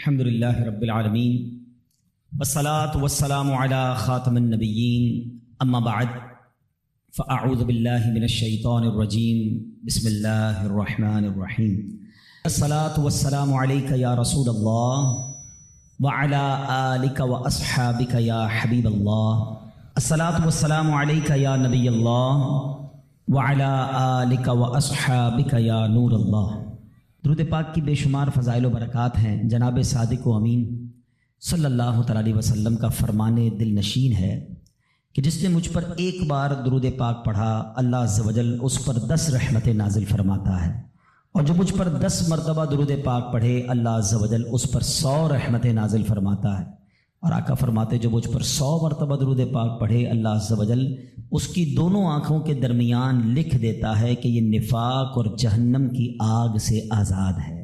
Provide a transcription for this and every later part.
الحمدللہ رب العالمین والصلاة والسلام علی خاتم النبیین اما بعد فاعوذ باللہ من الشیطان الرجیم بسم اللہ الرحمن الرحیم الصلاة والسلام علیک یا رسول اللہ وعلی آلک واصحابک یا حبیب اللہ الصلاة والسلام علیک یا نبی اللہ وعلی آلک واصحابک یا نور اللہ۔ درود پاک کی بے شمار فضائل و برکات ہیں۔ جناب صادق و امین صلی اللہ تعالیٰ علیہ وسلم کا فرمان دل نشین ہے کہ جس نے مجھ پر ایک بار درود پاک پڑھا اللہ عز و جل اس پر 10 رحمتیں نازل فرماتا ہے، اور جو مجھ پر 10 مرتبہ درود پاک پڑھے اللہ عز و جل اس پر 100 رحمتیں نازل فرماتا ہے۔ اور آقا فرماتے جو مجھ پر 100 مرتبہ درود پاک پڑھے اللہ عز و جل اس کی دونوں آنکھوں کے درمیان لکھ دیتا ہے کہ یہ نفاق اور جہنم کی آگ سے آزاد ہے،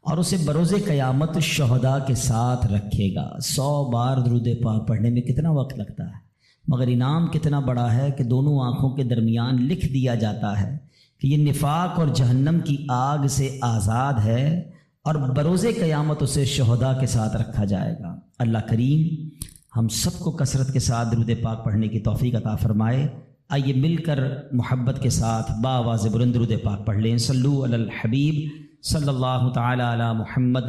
اور اسے بروز قیامت شہداء کے ساتھ رکھے گا۔ 100 بار درود پاک پڑھنے میں کتنا وقت لگتا ہے، مگر انعام کتنا بڑا ہے کہ دونوں آنکھوں کے درمیان لکھ دیا جاتا ہے کہ یہ نفاق اور جہنم کی آگ سے آزاد ہے، اور بروز قیامت اسے شہداء کے ساتھ رکھا جائے گا۔ اللہ کریم ہم سب کو کثرت کے ساتھ درود پاک پڑھنے کی توفیق عطا فرمائے۔ آئیے مل کر محبت کے ساتھ باواز بلند درود پاک پڑھ لیں۔ صلو علی الحبیب صلی اللہ تعالی علی محمد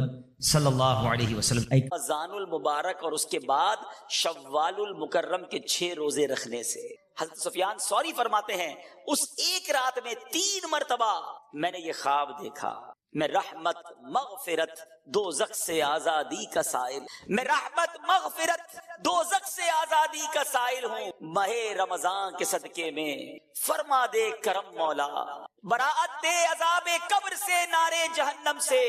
صلی اللہ علیہ وسلم۔ رمضان المبارک اور اس کے بعد شوال المکرم کے 6 روزے رکھنے سے حضرت سفیان ثوری فرماتے ہیں اس ایک رات میں 3 مرتبہ میں نے یہ خواب دیکھا، میں رحمت مغفرت دوزخ سے آزادی کا سائل، میں رحمت مغفرت دوزخ سے آزادی کا سائل ہوں، ماہ رمضان کے صدقے میں فرما دے کرم مولا، براءت دے عذاب قبر سے نارے جہنم سے،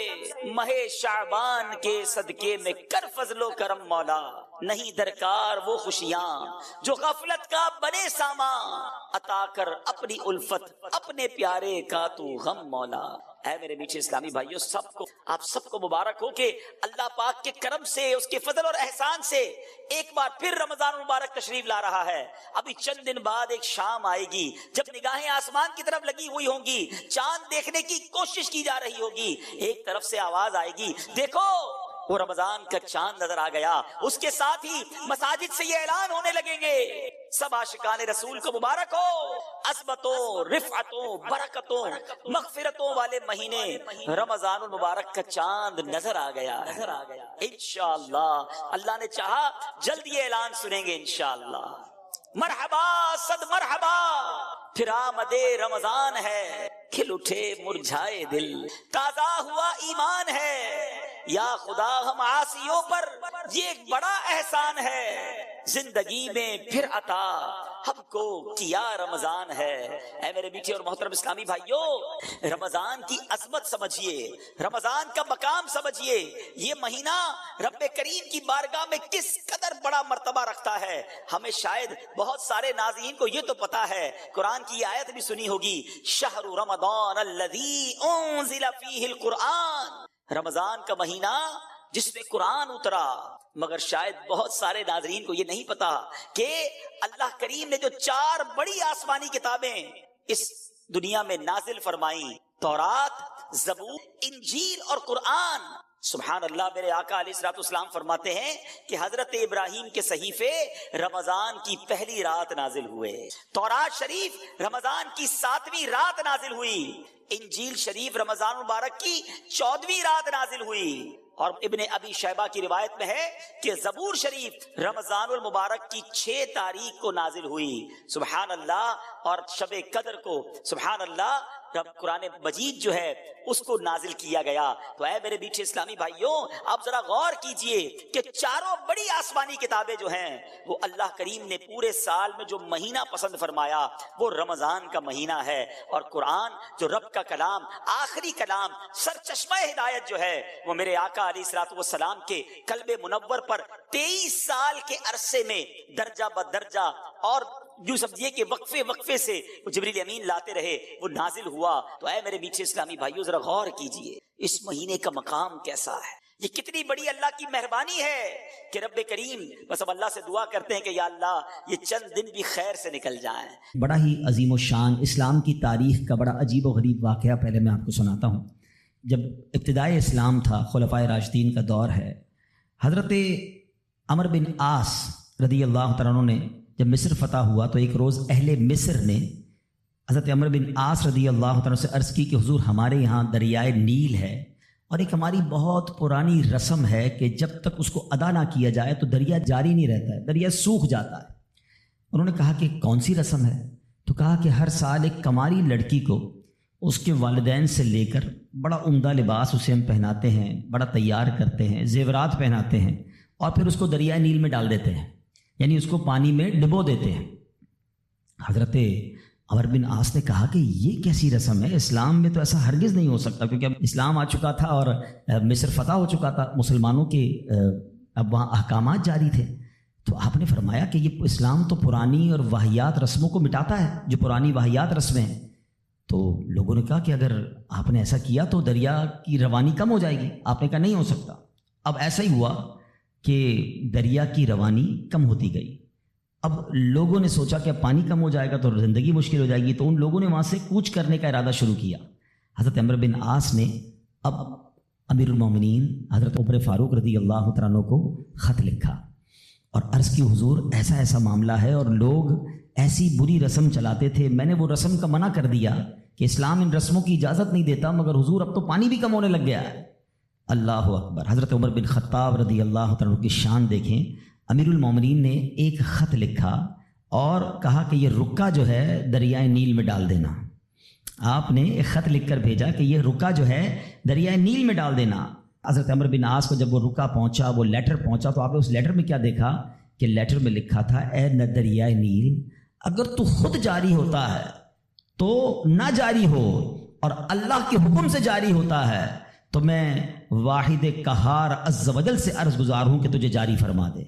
ماہ شعبان کے صدقے میں کر فضل و کرم مولا، نہیں درکار وہ خوشیاں جو غفلت کا بنے سامان، عطا کر اپنی الفت اپنے پیارے کا تو غم مولا۔ اے میرے میٹھے اسلامی بھائیوں، سب کو آپ سب کو مبارک ہو کہ اللہ پاک کے کرم سے اس کے فضل اور احسان سے ایک بار پھر رمضان مبارک تشریف لا رہا ہے۔ ابھی چند دن بعد ایک شام آئے گی جب نگاہیں آسمان کی طرف لگی ہوئی ہوں گی، چاند دیکھنے کی کوشش کی جا رہی ہوگی، ایک طرف سے آواز آئے گی دیکھو وہ رمضان کا چاند نظر آ گیا۔ اس کے ساتھ ہی مساجد سے یہ اعلان ہونے لگیں گے سب عاشقان رسول کو مبارک ہو، عظمتوں رفعتوں برکتوں مغفرتوں والے مہینے رمضان المبارک کا چاند نظر آ گیا انشاءاللہ۔ اللہ نے چاہا جلد یہ اعلان سنیں گے انشاءاللہ۔ مرحبا صد مرحبا، پھر آمد رمضان ہے، کھل اٹھے مرجھائے دل، تازہ ہوا ایمان ہے، یا خدا ہم عاصیوں پر یہ ایک بڑا احسان ہے، زندگی میں پھر عطا ہم کو کیا رمضان ہے۔ اے میرے میٹھے اور محترم اسلامی بھائیوں، رمضان کی عظمت سمجھیے، رمضان کا مقام سمجھیے، یہ مہینہ رب کریم کی بارگاہ میں کس قدر بڑا مرتبہ رکھتا ہے۔ ہمیں شاید بہت سارے ناظرین کو یہ تو پتا ہے، قرآن کی آیت بھی سنی ہوگی، شہر رمضان الذی انزل فیہ القرآن، رمضان کا مہینہ جس میں قرآن اترا۔ مگر شاید بہت سارے ناظرین کو یہ نہیں پتا کہ اللہ کریم نے جو 4 بڑی آسمانی کتابیں اس دنیا میں نازل فرمائیں، تورات، زبور، انجیل اور قرآن، سبحان اللہ، میرے آقا علیہ الصلوۃ والسلام فرماتے ہیں کہ حضرت ابراہیم کے صحیفے رمضان کی پہلی رات نازل ہوئے، تورات شریف رمضان کی 7ویں رات نازل ہوئی، انجیل شریف رمضان مبارک کی 14ویں رات نازل ہوئی، اور ابن ابی شیبہ کی روایت میں ہے کہ زبور شریف رمضان المبارک کی 6 تاریخ کو نازل ہوئی، سبحان اللہ، اور شب قدر کو سبحان اللہ رب قرآن مجید جو ہے اس کو نازل کیا گیا۔ تو اے میرے میٹھے اسلامی بھائیوں، آپ ذرا غور کیجئے کہ 4 بڑی آسمانی کتابیں جو ہیں وہ اللہ کریم نے پورے سال میں جو مہینہ پسند فرمایا وہ رمضان کا مہینہ ہے، اور قرآن جو رب کا کلام، آخری کلام، سرچشمہ ہدایت جو ہے وہ میرے آقا علیہ الصلوۃ والسلام کے قلب منور پر 23 سال کے عرصے میں درجہ بدرجہ اور یوں سمجھیے کہ وقفے سے وہ جبریل امین لاتے رہے، وہ نازل ہوا۔ تو اے میرے میٹھے اسلامی بھائیوں، ذرا غور کیجئے اس مہینے کا مقام کیسا ہے، یہ کتنی بڑی اللہ کی مہربانی ہے کہ رب کریم، بس اب اللہ سے دعا کرتے ہیں کہ یا اللہ یہ چند دن بھی خیر سے نکل جائیں۔ بڑا ہی عظیم و شان اسلام کی تاریخ کا بڑا عجیب و غریب واقعہ پہلے میں آپ کو سناتا ہوں جب ابتدائی اسلام تھا، خلفائے راشدین کا دور ہے، حضرت عمر بن عاص رضی اللہ تعالیٰ عنہ نے جب مصر فتح ہوا تو ایک روز اہل مصر نے حضرت عمر بن عاص رضی اللہ تعالیٰ سے عرض کی کہ حضور ہمارے یہاں دریائے نیل ہے اور ایک ہماری بہت پرانی رسم ہے کہ جب تک اس کو ادا نہ کیا جائے تو دریا جاری نہیں رہتا ہے، دریا سوکھ جاتا ہے۔ انہوں نے کہا کہ کون سی رسم ہے؟ تو کہا کہ ہر سال ایک کماری لڑکی کو اس کے والدین سے لے کر بڑا عمدہ لباس اسے ہم پہناتے ہیں، بڑا تیار کرتے ہیں، زیورات پہناتے ہیں اور پھر اس کو دریائے نیل میں ڈال دیتے ہیں، یعنی اس کو پانی میں ڈبو دیتے ہیں۔ حضرت عمر بن عاص نے کہا کہ یہ کیسی رسم ہے؟ اسلام میں تو ایسا ہرگز نہیں ہو سکتا، کیونکہ اب اسلام آ چکا تھا اور مصر فتح ہو چکا تھا، مسلمانوں کے اب وہاں احکامات جاری تھے۔ تو آپ نے فرمایا کہ یہ اسلام تو پرانی اور واہیات رسموں کو مٹاتا ہے، جو پرانی واہیات رسمیں ہیں۔ تو لوگوں نے کہا کہ اگر آپ نے ایسا کیا تو دریا کی روانی کم ہو جائے گی۔ آپ نے کہا نہیں ہو سکتا۔ اب ایسا ہی ہوا کہ دریا کی روانی کم ہوتی گئی۔ اب لوگوں نے سوچا کہ اب پانی کم ہو جائے گا تو زندگی مشکل ہو جائے گی، تو ان لوگوں نے وہاں سے کوچ کرنے کا ارادہ شروع کیا۔ حضرت عمر بن عاص نے اب امیر المومنین حضرت عمر فاروق رضی اللہ تعالیٰ عنہ کو خط لکھا اور عرض کی حضور ایسا ایسا معاملہ ہے اور لوگ ایسی بری رسم چلاتے تھے، میں نے وہ رسم کا منع کر دیا کہ اسلام ان رسموں کی اجازت نہیں دیتا، مگر حضور اب تو پانی بھی کم ہونے لگ گیا ہے۔ اللہ اکبر۔ حضرت عمر بن خطاب رضی اللہ تعالیٰ عنہ کی شان دیکھیں، امیر المومنین نے ایک خط لکھا اور کہا کہ یہ رکا جو ہے دریائے نیل میں ڈال دینا۔ آپ نے ایک خط لکھ کر بھیجا کہ یہ رکا جو ہے دریائے نیل میں ڈال دینا۔ حضرت عمر بن عاص کو جب وہ رکا پہنچا، وہ لیٹر پہنچا، تو آپ نے اس لیٹر میں کیا دیکھا کہ لیٹر میں لکھا تھا، اے دریائے نیل اگر تو خود جاری ہوتا ہے تو نہ جاری ہو، اور اللہ کے حکم سے جاری ہوتا ہے تو میں واحد قہار عز و جل سے عرض گزار ہوں کہ تجھے جاری فرما دے۔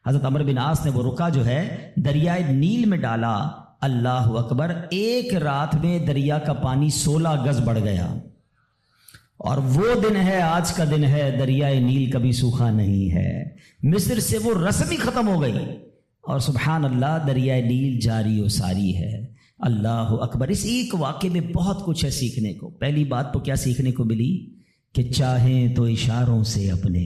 حضرت عمر بن عاص نے وہ رکا جو ہے دریائے نیل میں ڈالا۔ اللہ اکبر، ایک رات میں دریا کا پانی 16 گز بڑھ گیا، اور وہ دن ہے، آج کا دن ہے، دریائے نیل کبھی سوکھا نہیں ہے۔ مصر سے وہ رسم ہی ختم ہو گئی اور سبحان اللہ دریائے نیل جاری و ساری ہے۔ اللہ اکبر۔ اس ایک واقعے میں بہت کچھ ہے سیکھنے کو۔ پہلی بات تو کیا سیکھنے کو ملی کہ چاہیں تو اشاروں سے اپنے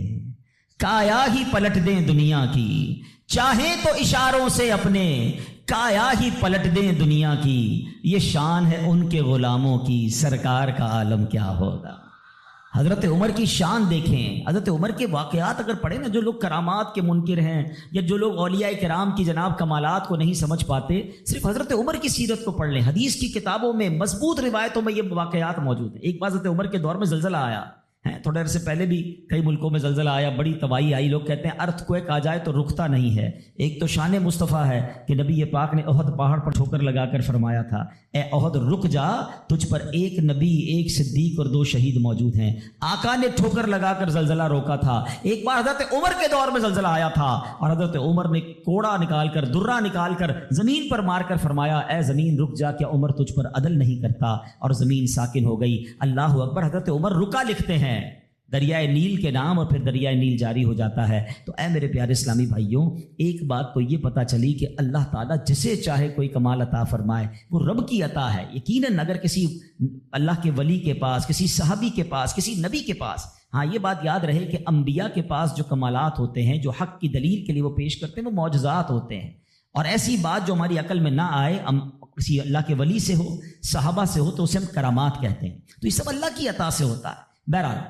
کایا ہی پلٹ دیں دنیا کی، چاہیں تو اشاروں سے اپنے کایا ہی پلٹ دیں دنیا کی، یہ شان ہے ان کے غلاموں کی، سرکار کا عالم کیا ہوگا۔ حضرت عمر کی شان دیکھیں، حضرت عمر کے واقعات اگر پڑھیں نا، جو لوگ کرامات کے منکر ہیں یا جو لوگ اولیاء کرام کی جناب کمالات کو نہیں سمجھ پاتے، صرف حضرت عمر کی سیرت کو پڑھ لیں۔ حدیث کی کتابوں میں مضبوط روایتوں میں یہ واقعات موجود ہیں۔ ایک بار حضرت عمر کے دور میں زلزلہ آیا ہے، تھوڑے عرصے پہلے بھی کئی ملکوں میں زلزلہ آیا، بڑی تباہی آئی۔ لوگ کہتے ہیں ارتھ کویک آ جائے تو رکتا نہیں ہے۔ ایک تو شان مصطفیٰ ہے کہ نبی پاک نے احد پہاڑ پر ٹھوکر لگا کر فرمایا تھا، اے احد رک جا، تجھ پر ایک نبی، ایک صدیق اور 2 شہید موجود ہیں۔ آقا نے ٹھوکر لگا کر زلزلہ روکا تھا۔ ایک بار حضرت عمر کے دور میں زلزلہ آیا تھا اور حضرت عمر نے کوڑا نکال کر، درہ نکال کر زمین پر مار کر فرمایا، اے زمین رک جا، کیا عمر تجھ پر عدل نہیں کرتا؟ اور زمین ساکن ہو گئی۔ اللہ اکبر۔ حضرت عمر رکا لکھتے ہیں دریائے نیل کے نام، اور پھر دریائے نیل جاری ہو جاتا ہے۔ تو اے میرے پیارے اسلامی بھائیوں، ایک بات تو یہ پتہ چلی کہ اللہ تعالیٰ جسے چاہے کوئی کمال عطا فرمائے، وہ رب کی عطا ہے۔ یقیناً اگر کسی اللہ کے ولی کے پاس، کسی صحابی کے پاس، کسی نبی کے پاس، ہاں یہ بات یاد رہے کہ انبیاء کے پاس جو کمالات ہوتے ہیں، جو حق کی دلیل کے لیے وہ پیش کرتے ہیں، وہ معجزات ہوتے ہیں، اور ایسی بات جو ہماری عقل میں نہ آئے، کسی اللہ کے ولی سے ہو، صحابہ سے ہو، تو اسے ہم کرامات کہتے ہیں۔ تو یہ سب اللہ کی عطا سے ہوتا ہے۔ بہرحال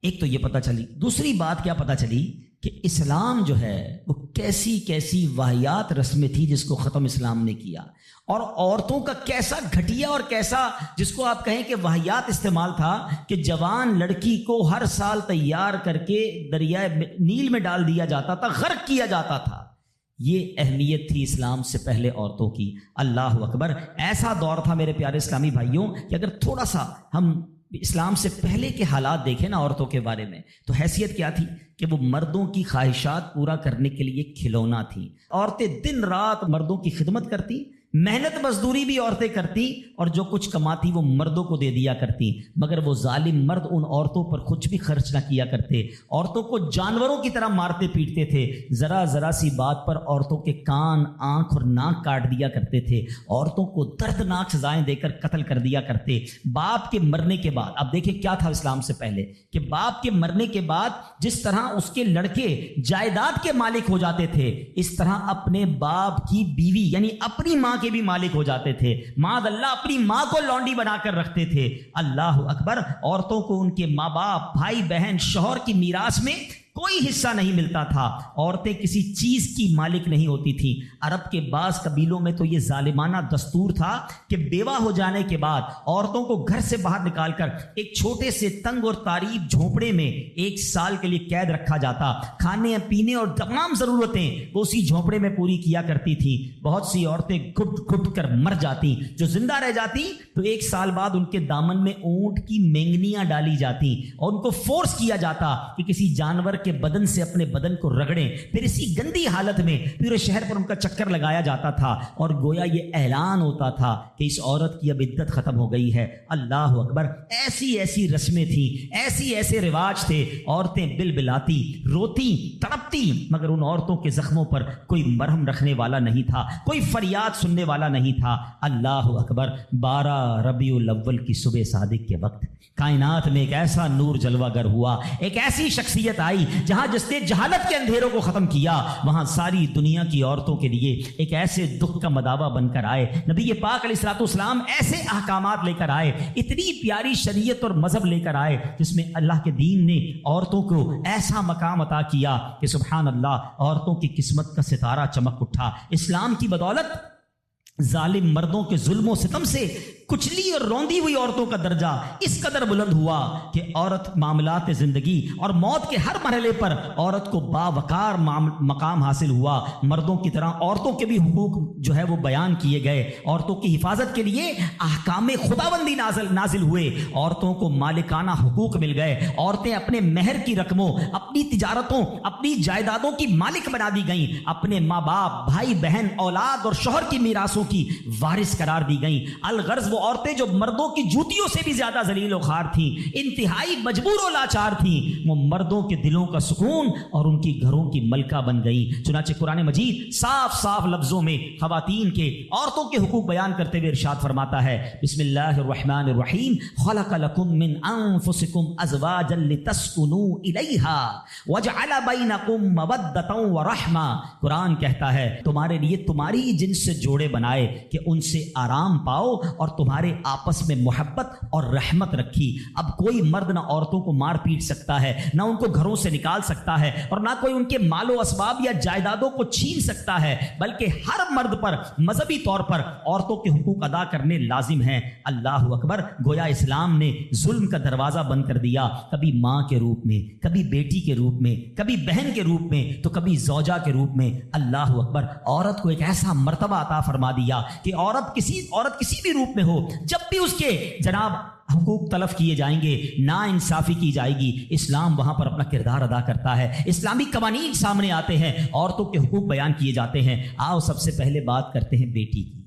ایک تو یہ پتہ چلی۔ دوسری بات کیا پتہ چلی کہ اسلام جو ہے وہ کیسی کیسی واہیات رسمیں تھی جس کو ختم اسلام نے کیا، اور عورتوں کا کیسا گھٹیا اور کیسا جس کو آپ کہیں کہ واہیات استعمال تھا کہ جوان لڑکی کو ہر سال تیار کر کے دریائے نیل میں ڈال دیا جاتا تھا، غرق کیا جاتا تھا۔ یہ اہمیت تھی اسلام سے پہلے عورتوں کی۔ اللہ اکبر۔ ایسا دور تھا میرے پیارے اسلامی بھائیوں کہ اگر تھوڑا سا ہم اسلام سے پہلے کے حالات دیکھیں نا عورتوں کے بارے میں، تو حیثیت کیا تھی کہ وہ مردوں کی خواہشات پورا کرنے کے لیے کھلونا تھی۔ عورتیں دن رات مردوں کی خدمت کرتی، محنت مزدوری بھی عورتیں کرتی اور جو کچھ کماتی وہ مردوں کو دے دیا کرتی، مگر وہ ظالم مرد ان عورتوں پر کچھ بھی خرچ نہ کیا کرتے، عورتوں کو جانوروں کی طرح مارتے پیٹتے تھے، ذرا ذرا سی بات پر عورتوں کے کان، آنکھ اور ناک کاٹ دیا کرتے تھے، عورتوں کو دردناک سزائیں دے کر قتل کر دیا کرتے۔ باپ کے مرنے کے بعد، اب دیکھیں کیا تھا اسلام سے پہلے، کہ باپ کے مرنے کے بعد جس طرح اس کے لڑکے جائیداد کے مالک ہو جاتے تھے، اس طرح اپنے باپ کی بیوی یعنی اپنی ماں کے بھی مالک ہو جاتے تھے۔ معاذ اللہ اپنی ماں کو لونڈی بنا کر رکھتے تھے۔ اللہ اکبر، عورتوں کو ان کے ماں باپ، بھائی بہن، شوہر کی میراث میں کوئی حصہ نہیں ملتا تھا، عورتیں کسی چیز کی مالک نہیں ہوتی تھیں۔ عرب کے بعض قبیلوں میں تو یہ ظالمانہ دستور تھا کہ بیوہ ہو جانے کے بعد عورتوں کو گھر سے باہر نکال کر ایک چھوٹے سے تنگ اور تاریب جھونپڑے میں 1 سال کے لیے قید رکھا جاتا، کھانے پینے اور تمام ضرورتیں وہ اسی جھونپڑے میں پوری کیا کرتی تھیں۔ بہت سی عورتیں گھٹ گھٹ کر مر جاتی، جو زندہ رہ جاتی تو 1 سال بعد ان کے دامن میں اونٹ کی مینگنیاں ڈالی جاتی اور ان کو فورس کیا جاتا کہ کسی جانور کے بدن سے اپنے بدن کو رگڑیں، پھر اسی گندی حالت میں پورے شہر پر ان کا چکر لگایا جاتا تھا اور گویا یہ اعلان ہوتا تھا کہ اس عورت کی اب عدت ختم ہو گئی ہے۔ اللہ اکبر، ایسی رسمیں تھیں، ایسے رواج تھے، عورتیں بلبلاتی، روتی، تڑپتی، مگر ان عورتوں کے زخموں پر کوئی مرہم رکھنے والا نہیں تھا، کوئی فریاد سننے والا نہیں تھا۔ اللہ اکبر، 12 ربیع الاول کی صبح صادق کے وقت کائنات میں ایک ایسا نور جلوہ گر ہوا، ایک ایسی شخصیت آئی جہاں جس نے جہالت کے اندھیروں کو ختم کیا، وہاں ساری دنیا کی عورتوں کے لیے ایک ایسے دکھ کا مداوع بن کر آئے۔ نبی پاک علیہ الصلوۃ والسلام ایسے احکامات لے کر آئے، اتنی پیاری شریعت اور مذہب لے کر آئے جس میں اللہ کے دین نے عورتوں کو ایسا مقام عطا کیا کہ سبحان اللہ، عورتوں کی قسمت کا ستارہ چمک اٹھا۔ اسلام کی بدولت ظالم مردوں کے ظلم و ستم سے کچلی اور روندی ہوئی عورتوں کا درجہ اس قدر بلند ہوا کہ عورت معاملات زندگی اور موت کے ہر مرحلے پر عورت کو باوقار مقام حاصل ہوا۔ مردوں کی طرح عورتوں کے بھی حقوق جو ہے وہ بیان کیے گئے، عورتوں کی حفاظت کے لیے احکام خداوندی نازل ہوئے، عورتوں کو مالکانہ حقوق مل گئے، عورتیں اپنے مہر کی رقموں، اپنی تجارتوں، اپنی جائیدادوں کی مالک بنا دی گئیں، اپنے ماں باپ، بھائی بہن، اولاد اور شوہر کی میراثوں کی وارث قرار دی گئیں۔ الغرض وہ عورتیں جو مردوں کی جوتیوں سے بھی زیادہ ذلیل و خوار تھیں، انتہائی مجبور و لاچار تھیں، وہ مردوں کے دلوں کا سکون اور ان کی گھروں کی ملکہ بن گئیں۔ چنانچہ قرآن مجید صاف لفظوں میں خواتین کے، عورتوں کے حقوق بیان کرتے ہوئے ارشاد فرماتا ہے، بسم اللہ الرحمن الرحیم، خلق لکم من انفسکم ازواجا لتسکنوا الیہا وجعل بینکم مودۃ ورحمہ۔ قرآن کہتا ہے تمہارے لیے تمہاری جنس سے جوڑے بنائے کہ ان سے آرام پاؤ اور تمہارے آپس میں محبت اور رحمت رکھی۔ اب کوئی مرد نہ عورتوں کو مار پیٹ سکتا ہے، نہ ان کو گھروں سے نکال سکتا ہے، اور نہ کوئی ان کے مال و اسباب یا جائیدادوں کو چھین سکتا ہے، بلکہ ہر مرد پر مذہبی طور پر عورتوں کے حقوق ادا کرنے لازم ہیں۔ اللہ اکبر، گویا اسلام نے ظلم کا دروازہ بند کر دیا، کبھی ماں کے روپ میں، کبھی بیٹی کے روپ میں، کبھی بہن کے روپ میں، تو کبھی زوجہ کے روپ میں۔ اللہ اکبر، عورت کو ایک ایسا مرتبہ عطا فرما دیا کہ عورت کسی بھی روپ میں ہو، جب بھی اس کے جناب حقوق تلف کیے جائیں گے، نا انصافی کی جائے گی، اسلام وہاں پر اپنا کردار ادا کرتا ہے، اسلامی قوانین سامنے آتے ہیں، عورتوں کے حقوق بیان کیے جاتے ہیں۔ آؤ سب سے پہلے بات کرتے ہیں بیٹی کی۔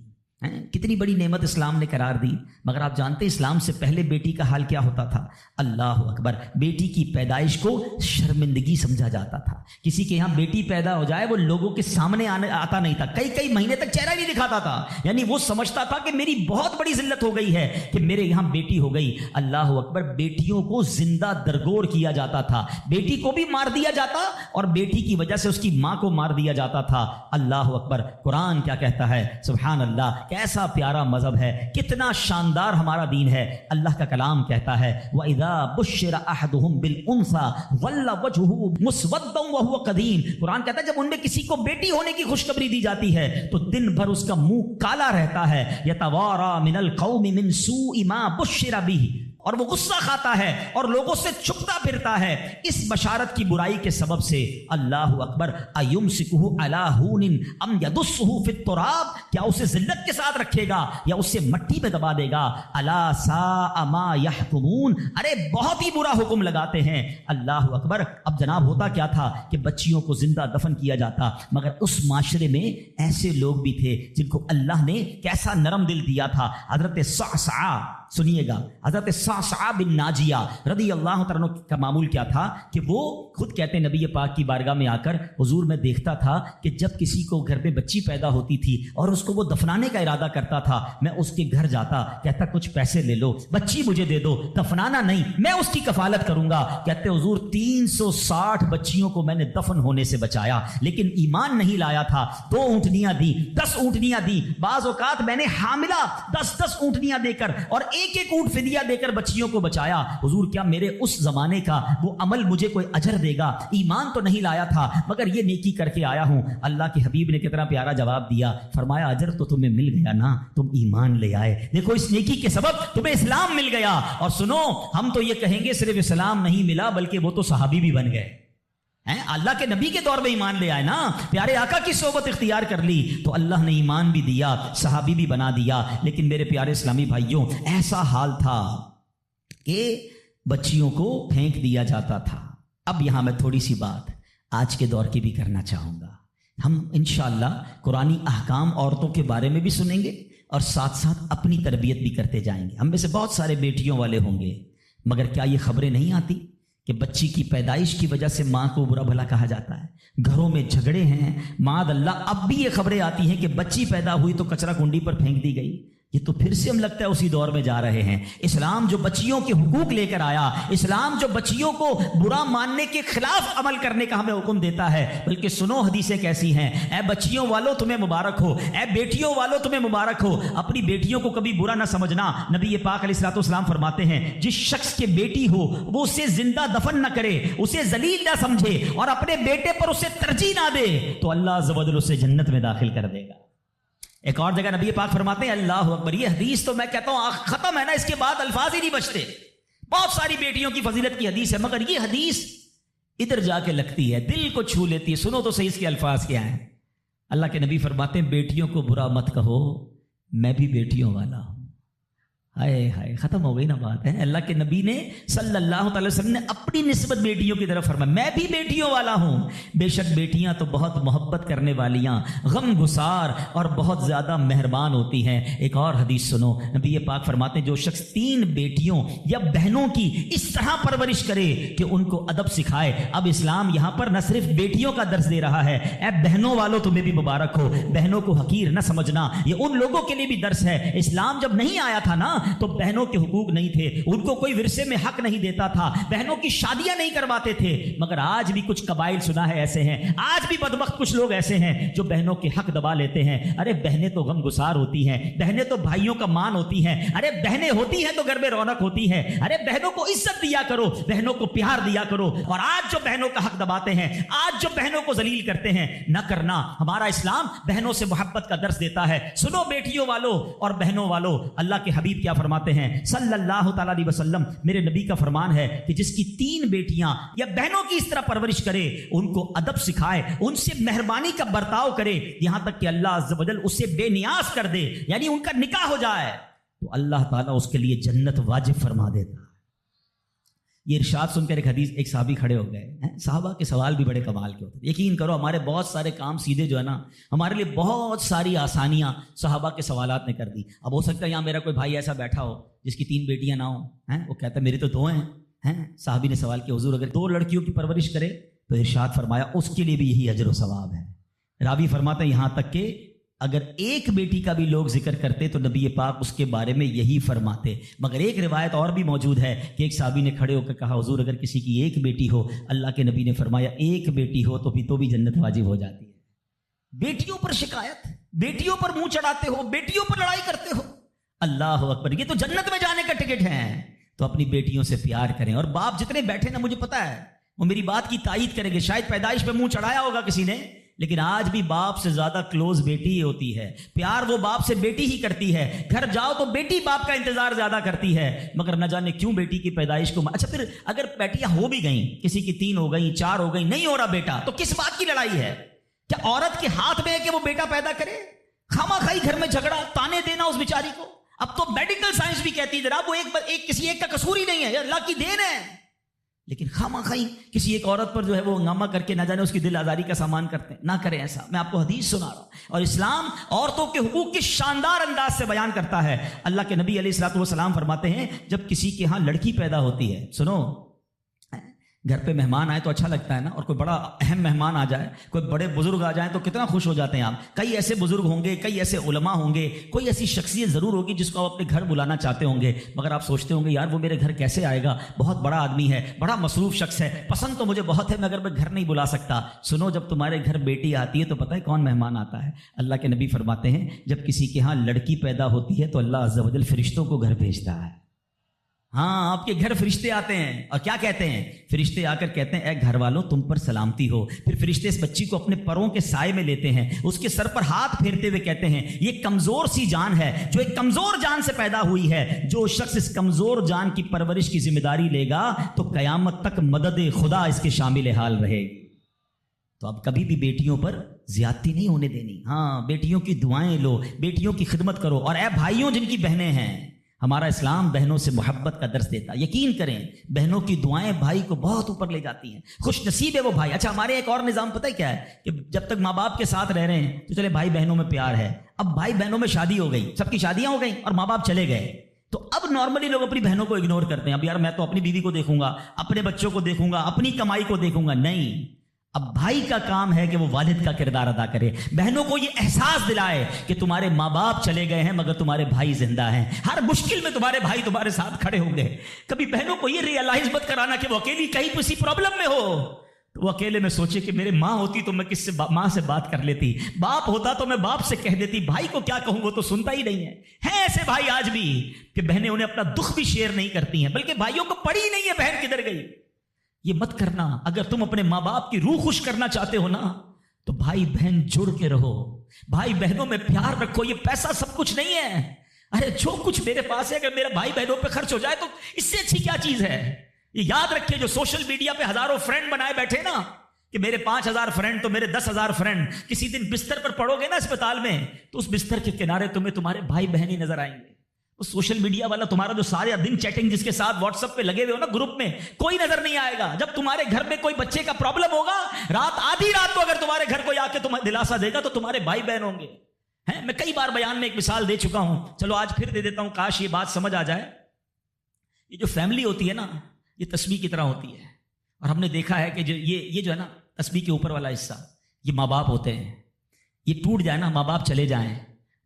کتنی بڑی نعمت اسلام نے قرار دی، مگر آپ جانتے ہیں اسلام سے پہلے بیٹی کا حال کیا ہوتا تھا؟ اللہ اکبر، بیٹی کی پیدائش کو شرمندگی سمجھا جاتا تھا۔ کسی کے یہاں بیٹی پیدا ہو جائے وہ لوگوں کے سامنے آتا نہیں تھا، کئی مہینے تک چہرہ نہیں دکھاتا تھا، یعنی وہ سمجھتا تھا کہ میری بہت بڑی ذلت ہو گئی ہے کہ میرے یہاں بیٹی ہو گئی۔ اللہ اکبر، بیٹیوں کو زندہ درگور کیا جاتا تھا، بیٹی کو بھی مار دیا جاتا اور بیٹی کی وجہ سے اس کی ماں کو مار دیا جاتا تھا۔ اللہ اکبر، قرآن کیا کہتا ہے؟ سبحان اللہ، کیسا پیارا مذہب ہے، کتنا شاندار ہمارا دین ہے۔ اللہ کا کلام کہتا ہے وَإِذَا بُشِّرَ أَحَدُهُمْ بِالْأُنثَىٰ ظَلَّ وَجْهُهُ مُسْوَدًّا وَهُوَ كَظِيمٌ۔ قرآن کہتا ہے جب ان میں کسی کو بیٹی ہونے کی خوشخبری دی جاتی ہے تو دن بھر اس کا منہ کالا رہتا ہے، يَتَوَارَىٰ مِنَ الْقَوْمِ مِنْ سُوءِ مَا بُشِّرَ بِهِ۔ اور وہ غصہ کھاتا ہے اور لوگوں سے چھپتا پھرتا ہے، اس بشارت کی برائی کے سبب سے اللہ اکبر ایمسکہ علی ہون ام یدسہ فی التراب، کیا اسے ذلت کے ساتھ رکھے گا یا اسے مٹی میں دبا دے گا؟ الا ساء ما یحکمون، ارے بہت ہی برا حکم لگاتے ہیں۔ اللہ اکبر۔ اب جناب ہوتا کیا تھا کہ بچیوں کو زندہ دفن کیا جاتا، مگر اس معاشرے میں ایسے لوگ بھی تھے جن کو اللہ نے کیسا نرم دل دیا تھا۔ حضرت صعصعہ، سنیے گا، حضرت صعصعہ بن ناجیہ رضی اللہ تعالیٰ عنہ کا معمول کیا تھا کہ وہ خود کہتے ہیں نبی پاک کی بارگاہ میں آ کر، حضور میں دیکھتا تھا کہ جب کسی کو گھر میں بچی پیدا ہوتی تھی اور اس کو وہ دفنانے کا ارادہ کرتا تھا، میں اس کے گھر جاتا، کہتا کچھ پیسے لے لو، بچی مجھے دے دو، دفنانا نہیں، میں اس کی کفالت کروں گا۔ کہتے حضور 360 بچیوں کو میں نے دفن ہونے سے بچایا، لیکن ایمان نہیں لایا تھا۔ 2 اونٹنیاں دی، 10 اونٹنیاں دی، بعض اوقات میں نے حاملہ 10 اونٹنیاں دے کر اور ایک اونٹ فدیہ دے کر بچیوں کو بچایا۔ حضور کیا میرے اس زمانے کا وہ عمل مجھے کوئی اجر دے گا؟ ایمان تو نہیں لایا تھا مگر یہ نیکی کر کے آیا ہوں۔ اللہ کے حبیب نے کتنا پیارا جواب دیا، فرمایا اجر تو تمہیں مل گیا نا، تم ایمان لے آئے، دیکھو اس نیکی کے سبب تمہیں اسلام مل گیا۔ اور سنو، ہم تو یہ کہیں گے صرف اسلام نہیں ملا بلکہ وہ تو صحابی بھی بن گئے، اللہ کے نبی کے دور میں ایمان لے آئے نا، پیارے آقا کی صحبت اختیار کر لی تو اللہ نے ایمان بھی دیا، صحابی بھی بنا دیا۔ لیکن میرے پیارے اسلامی بھائیوں، ایسا حال تھا کہ بچیوں کو پھینک دیا جاتا تھا۔ اب یہاں میں تھوڑی سی بات آج کے دور کی بھی کرنا چاہوں گا۔ ہم انشاءاللہ قرآنی احکام عورتوں کے بارے میں بھی سنیں گے اور ساتھ ساتھ اپنی تربیت بھی کرتے جائیں گے۔ ہم میں سے بہت سارے بیٹیوں والے ہوں گے، مگر کیا یہ خبریں نہیں آتی کہ بچی کی پیدائش کی وجہ سے ماں کو برا بھلا کہا جاتا ہے، گھروں میں جھگڑے ہیں، معاذ اللہ۔ اب بھی یہ خبریں آتی ہیں کہ بچی پیدا ہوئی تو کچرا کنڈی پر پھینک دی گئی۔ یہ تو پھر سے ہم لگتا ہے اسی دور میں جا رہے ہیں۔ اسلام جو بچیوں کے حقوق لے کر آیا، اسلام جو بچیوں کو برا ماننے کے خلاف عمل کرنے کا ہمیں حکم دیتا ہے، بلکہ سنو حدیثیں کیسی ہیں۔ اے بچیوں والو تمہیں مبارک ہو، اے بیٹیوں والو تمہیں مبارک ہو، اپنی بیٹیوں کو کبھی برا نہ سمجھنا۔ نبی پاک علیہ الصلوۃ والسلام فرماتے ہیں جس شخص کے بیٹی ہو وہ اسے زندہ دفن نہ کرے، اسے ذلیل نہ سمجھے اور اپنے بیٹے پر اسے ترجیح نہ دے تو اللہ عز و جل اسے جنت میں داخل کر دے گا۔ ایک اور جگہ نبی پاک فرماتے ہیں، اللہ اکبر، یہ حدیث تو میں کہتا ہوں ختم ہے نا، اس کے بعد الفاظ ہی نہیں بچتے۔ بہت ساری بیٹیوں کی فضیلت کی حدیث ہے مگر یہ حدیث ادھر جا کے لگتی ہے، دل کو چھو لیتی ہے۔ سنو تو صحیح اس کے الفاظ کیا ہیں۔ اللہ کے نبی فرماتے ہیں بیٹیوں کو برا مت کہو، میں بھی بیٹیوں والا ہوں۔ ہائے ہائے، ختم ہو گئی نا بات ہے۔ اللہ کے نبی نے صلی اللہ تعالی وسلم نے اپنی نسبت بیٹیوں کی طرف فرمایا میں بھی بیٹیوں والا ہوں۔ بے شک بیٹیاں تو بہت محبت کرنے والیاں، غم گسار اور بہت زیادہ مہربان ہوتی ہیں۔ ایک اور حدیث سنو، نبی پاک فرماتے ہیں جو شخص 3 بیٹیوں یا بہنوں کی اس طرح پرورش کرے کہ ان کو ادب سکھائے۔ اب اسلام یہاں پر نہ صرف بیٹیوں کا درس دے رہا ہے، اے بہنوں والوں تمہیں بھی مبارک ہو، بہنوں کو حقیر نہ سمجھنا، یہ ان لوگوں کے لیے بھی درس ہے۔ اسلام جب نہیں آیا تھا نا تو بہنوں کے حقوق نہیں تھے، ان کو کوئی ورثے میں حق نہیں دیتا تھا، بہنوں کی شادیاں نہیں کرواتے تھے۔ مگر آج بھی کچھ قبائل سنا ہے ایسے ہیں، آج بھی بدبخت کچھ لوگ ایسے ہیں جو بہنوں کے حق دبا لیتے ہیں۔ ارے بہنیں تو غم گسار ہوتی ہیں، بہنیں تو بھائیوں کا مان ہوتی ہیں، ارے بہنیں ہوتی ہیں تو گھر میں رونق ہوتی ہے۔ ارے بہنوں کو عزت دیا کرو، بہنوں کو پیار دیا کرو۔ اور آج جو بہنوں کا حق دباتے ہیں، آج جو بہنوں کو ذلیل کرتے ہیں، نہ کرنا۔ ہمارا اسلام بہنوں سے محبت کا درس دیتا ہے۔ سنو بیٹیوں والو اور بہنوں والو، اللہ کے حبیب کیا فرماتے ہیں صلی اللہ تعالیٰ علیہ وسلم، میرے نبی کا فرمان ہے کہ جس کی 3 بیٹیاں یا بہنوں کی اس طرح پرورش کرے، ان کو ادب سکھائے، ان سے مہربانی کا برتاؤ کرے، یہاں تک کہ اللہ عز و جل اسے بے نیاز کر دے، یعنی ان کا نکاح ہو جائے، تو اللہ تعالیٰ اس کے لیے جنت واجب فرما دیتا۔ یہ ارشاد سن کر ایک صحابی کھڑے ہو گئے۔ صحابہ کے سوال بھی بڑے کمال کے ہوتے ہیں۔ یقین کرو ہمارے بہت سارے کام سیدھے جو ہے نا، ہمارے لیے بہت ساری آسانیاں صحابہ کے سوالات نے کر دی۔ اب ہو سکتا ہے یہاں میرا کوئی بھائی ایسا بیٹھا ہو جس کی 3 بیٹیاں نہ ہوں، وہ کہتا ہے میری تو 2 ہیں۔ صحابی نے سوال کیا حضور اگر 2 لڑکیوں کی پرورش کرے تو ارشاد فرمایا اس کے لیے بھی یہی اجر و ثواب ہے۔ راوی فرماتا ہے یہاں تک کہ اگر ایک بیٹی کا بھی لوگ ذکر کرتے تو نبی پاک اس کے بارے میں یہی فرماتے۔ مگر ایک روایت اور بھی موجود ہے کہ ایک صحابی نے کھڑے ہو کر کہا حضور اگر کسی کی ایک بیٹی ہو، اللہ کے نبی نے فرمایا ایک بیٹی ہو تو بھی جنت واجب ہو جاتی ہے۔ بیٹیوں پر شکایت، بیٹیوں پر منہ چڑھاتے ہو، بیٹیوں پر لڑائی کرتے ہو، اللہ اکبر، یہ تو جنت میں جانے کا ٹکٹ ہے۔ تو اپنی بیٹیوں سے پیار کریں۔ اور باپ جتنے بیٹھے نا، مجھے پتا ہے وہ میری بات کی تائید کریں گے، شاید پیدائش پہ منہ چڑھایا ہوگا کسی نے، لیکن آج بھی باپ سے زیادہ کلوز بیٹی ہی ہوتی ہے. پیار وہ باپ سے بیٹی ہی کرتی ہے. گھر جاؤ تو بیٹی باپ کا انتظار زیادہ کرتی ہے. مگر نہ جانے کیوں بیٹی کی پیدائش کو اچھا پھر اگر بیٹیاں ہو بھی گئیں, کسی کی 3 ہو گئیں, 4 ہو گئیں, نہیں ہو رہا بیٹا, تو کس بات کی لڑائی ہے؟ کیا عورت کے ہاتھ میں ہے کہ وہ بیٹا پیدا کرے؟ خامخائی گھر میں جھگڑا, تانے دینا اس بیچاری کو. اب تو میڈیکل سائنس بھی کہتی ہے جناب وہ کسی ایک کا قصور ہی نہیں ہے, اللہ کی دین ہے. لیکن خامخائی کسی ایک عورت پر جو ہے وہ ہنگامہ کر کے نہ جانے اس کی دل آزاری کا سامان کرتے ہیں. نہ کریں ایسا. میں آپ کو حدیث سنا رہا ہوں, اور اسلام عورتوں کے حقوق کی شاندار انداز سے بیان کرتا ہے. اللہ کے نبی علیہ الصلوۃ والسلام فرماتے ہیں جب کسی کے ہاں لڑکی پیدا ہوتی ہے, سنو, گھر پہ مہمان آئے تو اچھا لگتا ہے نا, اور کوئی بڑا اہم مہمان آ جائے, کوئی بڑے بزرگ آ جائیں تو کتنا خوش ہو جاتے ہیں آپ. کئی ایسے بزرگ ہوں گے, کئی ایسے علماء ہوں گے, کوئی ایسی شخصیت ضرور ہوگی جس کو آپ اپنے گھر بلانا چاہتے ہوں گے, مگر آپ سوچتے ہوں گے یار وہ میرے گھر کیسے آئے گا, بہت بڑا آدمی ہے, بڑا مصروف شخص ہے, پسند تو مجھے بہت ہے, مگر میں گھر نہیں بلا سکتا. سنو, جب تمہارے گھر بیٹی آتی ہے تو پتہ ہے کون مہمان آتا ہے؟ اللہ کے نبی فرماتے ہیں جب کسی کے ہاں لڑکی پیدا ہوتی ہے تو اللہ عز و جل فرشتوں کو گھر بھیجتا ہے. ہاں, آپ کے گھر فرشتے آتے ہیں, اور کیا کہتے ہیں؟ فرشتے آ کر کہتے ہیں اے گھر والوں تم پر سلامتی ہو. پھر فرشتے اس بچی کو اپنے پروں کے سائے میں لیتے ہیں, اس کے سر پر ہاتھ پھیرتے ہوئے کہتے ہیں یہ کمزور سی جان ہے جو ایک کمزور جان سے پیدا ہوئی ہے, جو شخص اس کمزور جان کی پرورش کی ذمہ داری لے گا تو قیامت تک مدد خدا اس کے شامل حال رہے گی. تو اب کبھی بھی بیٹیوں پر زیادتی نہیں ہونے دینی. ہاں, بیٹیوں کی دعائیں لو, بیٹیوں کی خدمت کرو. اور اے بھائیوں جن کی بہنیں ہیں, ہمارا اسلام بہنوں سے محبت کا درس دیتا ہے. یقین کریں بہنوں کی دعائیں بھائی کو بہت اوپر لے جاتی ہیں. خوش نصیب ہے وہ بھائی. اچھا, ہمارے ایک اور نظام پتہ ہے کیا ہے کہ جب تک ماں باپ کے ساتھ رہ رہے ہیں تو چلے بھائی بہنوں میں پیار ہے. اب بھائی بہنوں میں شادی ہو گئی, سب کی شادیاں ہو گئیں اور ماں باپ چلے گئے, تو اب نارملی لوگ اپنی بہنوں کو اگنور کرتے ہیں. اب یار میں تو اپنی بیوی کو دیکھوں گا, اپنے بچوں کو دیکھوں گا, اپنی کمائی کو دیکھوں گا. نہیں, اب بھائی کا کام ہے کہ وہ والد کا کردار ادا کرے, بہنوں کو یہ احساس دلائے کہ تمہارے ماں باپ چلے گئے ہیں مگر تمہارے بھائی زندہ ہیں, ہر مشکل میں تمہارے بھائی تمہارے ساتھ کھڑے ہوں گے. کبھی بہنوں کو یہ ریئلائز مت کرانا کہ وہ اکیلی کہیں کسی پرابلم میں ہو, تو وہ اکیلے میں سوچے کہ میرے ماں ہوتی تو میں کس سے ماں سے بات کر لیتی, باپ ہوتا تو میں باپ سے کہہ دیتی, بھائی کو کیا کہوں وہ تو سنتا ہی نہیں ہے. ہیں ایسے بھائی آج بھی کہ بہنیں انہیں اپنا دکھ بھی شیئر نہیں کرتی ہیں, بلکہ بھائیوں کو پڑی ہی نہیں ہے بہن کدھر گئی. یہ مت کرنا. اگر تم اپنے ماں باپ کی روح خوش کرنا چاہتے ہو نا تو بھائی بہن جڑ کے رہو, بھائی بہنوں میں پیار رکھو. یہ پیسہ سب کچھ نہیں ہے. ارے جو کچھ میرے پاس ہے اگر میرا بھائی بہنوں پہ خرچ ہو جائے تو اس سے اچھی کیا چیز ہے. یہ یاد رکھے جو سوشل میڈیا پہ ہزاروں فرینڈ بنائے بیٹھے نا کہ میرے 5000 فرینڈ تو میرے 10,000 فرینڈ, کسی دن بستر پر پڑو گے نا اسپتال میں تو اس بستر کے کنارے تمہیں تمہارے بھائی بہن ہی نظر آئیں گے. سوشل میڈیا والا تمہارا جو سارے دن چیٹنگ جس کے ساتھ واٹس ایپ پہ لگے ہوئے ہو نا گروپ میں, کوئی نظر نہیں آئے گا. جب تمہارے گھر میں کوئی بچے کا پرابلم ہوگا رات آدھی رات کو اگر تمہارے گھر کو آ کے تمہیں دلاسا دے گا تو تمہارے بھائی بہن ہوں گے. میں کئی بار بیان میں ایک مثال دے چکا ہوں, چلو آج پھر دے دیتا ہوں, کاش یہ بات سمجھ آ جائے. یہ جو فیملی ہوتی ہے نا یہ تسبیح کی طرح ہوتی ہے, اور ہم نے دیکھا ہے کہ یہ جو ہے نا تسبیح کے اوپر والا حصہ یہ ماں باپ ہوتے ہیں. یہ ٹوٹ جائے نا, ماں باپ چلے جائیں,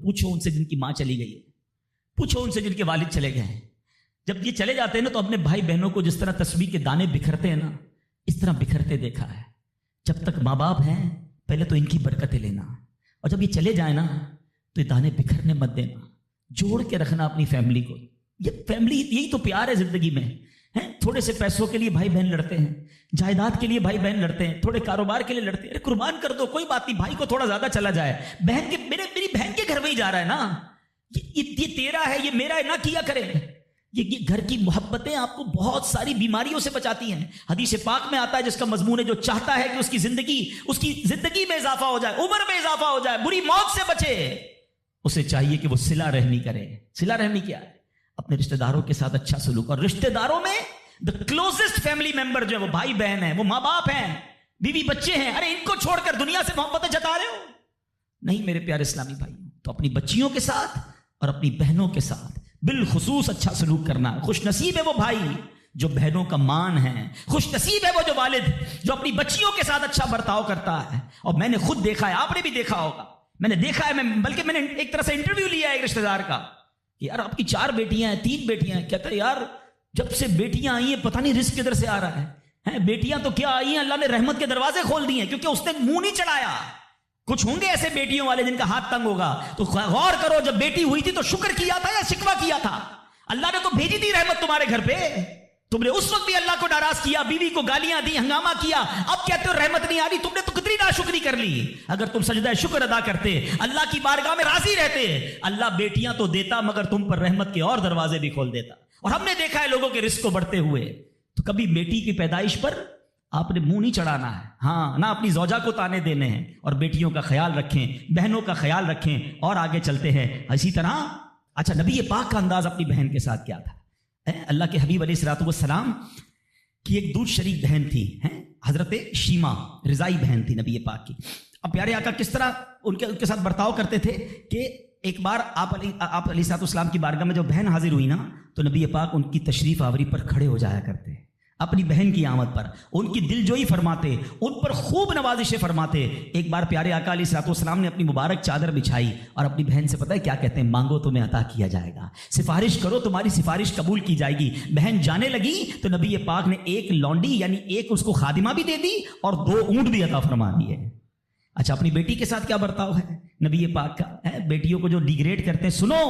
پوچھو ان سے جن کی ماں چلی گئی ہے, پوچھو ان سے جن کے والد چلے گئے ہیں. جب یہ چلے جاتے ہیں نا تو اپنے بھائی بہنوں کو جس طرح تسبیح کے دانے بکھرتے ہیں نا اس طرح بکھرتے دیکھا ہے. جب تک ماں باپ ہیں پہلے تو ان کی برکتیں لینا, اور جب یہ چلے جائیں نا تو یہ دانے بکھرنے مت دینا, جوڑ کے رکھنا اپنی فیملی کو. یہ فیملی یہی تو پیار ہے زندگی میں. تھوڑے سے پیسوں کے لیے بھائی بہن لڑتے ہیں, جائیداد کے لیے بھائی بہن لڑتے ہیں, تھوڑے کاروبار کے لیے لڑتے ہیں. ارے قربان کر دو, کوئی بات نہیں, بھائی کو تھوڑا زیادہ چلا جائے, بہن کے میری بہن کے گھر میں ہی جا رہا ہے نا, یہ تیرا ہے یہ میرا ہے, نہ کیا کرے. یہ گھر کی محبتیں آپ کو بہت ساری بیماریوں سے بچاتی ہیں. حدیث پاک میں آتا ہے جس کا مضمون ہے جو چاہتا ہے کہ اس کی زندگی میں اضافہ ہو جائے, عمر میں اضافہ ہو جائے, بری موت سے بچے, اسے چاہیے کہ وہ صلہ رحمی کرے. صلہ رحمی کیا ہے؟ اپنے رشتہ داروں کے ساتھ اچھا سلوک. اور رشتہ داروں میں دا کلوزسٹ فیملی ممبر جو ہے وہ بھائی بہن ہیں, وہ ماں باپ ہیں, بیوی بچے ہیں. ارے ان کو چھوڑ کر دنیا سے محبتیں جتا رہے ہو؟ نہیں میرے پیارے اسلامی بھائی. تو اپنی بچیوں کے ساتھ اور اپنی بہنوں کے ساتھ بالخصوص اچھا سلوک کرنا. خوش نصیب ہے وہ بھائی جو بہنوں کا مان ہے, خوش نصیب ہے وہ جو والد جو اپنی بچیوں کے ساتھ اچھا برتاؤ کرتا ہے. اور میں نے خود دیکھا ہے, آپ نے بھی دیکھا ہوگا, میں نے دیکھا ہے, بلکہ میں نے ایک طرح سے انٹرویو لیا ہے ایک رشتہ دار کا کہ یار آپ کی 4 بیٹیاں ہیں, 3 بیٹیاں ہیں. کہتا ہے یار جب سے بیٹیاں آئی ہیں پتہ نہیں رزق کدھر سے آ رہا ہے. بیٹیاں تو کیا آئی ہیں, اللہ نے رحمت کے دروازے کھول دیے ہیں, کیونکہ اس نے منہ نہیں چڑھایا. کچھ ہوں گے ایسے بیٹیوں والے جن کا ہاتھ تنگ ہوگا, تو غور کرو جب بیٹی ہوئی تھی تو شکر کیا تھا یا شکوہ کیا تھا؟ اللہ نے تو بھیجی تھی رحمت تمہارے گھر پہ. تم نے اس وقت بھی اللہ کو ناراض کیا, بیوی کو گالیاں دی, ہنگامہ کیا, اب کہتے ہو رحمت نہیں آ رہی. تم نے تو کتنی ناشکری کر لی. اگر تم سجدہ شکر ادا کرتے, اللہ کی بارگاہ میں راضی رہتے, اللہ بیٹیاں تو دیتا مگر تم پر رحمت کے اور دروازے بھی کھول دیتا. اور ہم نے دیکھا ہے لوگوں کے رزق کو بڑھتے ہوئے. تو کبھی بیٹی کی پیدائش پر آپ نے منہ نہیں چڑھانا ہے, ہاں نہ اپنی زوجہ کو تانے دینے ہیں. اور بیٹیوں کا خیال رکھیں, بہنوں کا خیال رکھیں. اور آگے چلتے ہیں اسی طرح. اچھا, نبی پاک کا انداز اپنی بہن کے ساتھ کیا تھا؟ اللہ کے حبیب علیہ الصلوۃ والسلام کی ایک دودھ شریک بہن تھی, حضرت شیما, رضائی بہن تھی نبی پاک کی. اب پیارے آقا کس طرح ان کے ساتھ برتاؤ کرتے تھے کہ ایک بار آپ علیہ الصلوۃ والسلام کی بارگاہ میں جب بہن حاضر ہوئی نا, تو نبی پاک ان کی تشریف آوری پر کھڑے ہو جایا کرتے, اپنی بہن کی آمد پر ان کی دلجوئی فرماتے, ان پر خوب نوازشیں فرماتے. ایک بار پیارے آقا علیہ الصلوۃ والسلام نے اپنی مبارک چادر بچھائی اور اپنی بہن سے پتہ ہے کیا کہتے ہیں؟ مانگو تمہیں عطا کیا جائے گا, سفارش کرو تمہاری سفارش قبول کی جائے گی. بہن جانے لگی تو نبی پاک نے ایک لونڈی یعنی ایک اس کو خادمہ بھی دے دی اور 2 اونٹ بھی عطا فرما دیے. اچھا, اپنی بیٹی کے ساتھ کیا برتاؤ ہے نبی پاک کا؟ بیٹیوں کو جو ڈیگریڈ کرتے ہیں. سنو,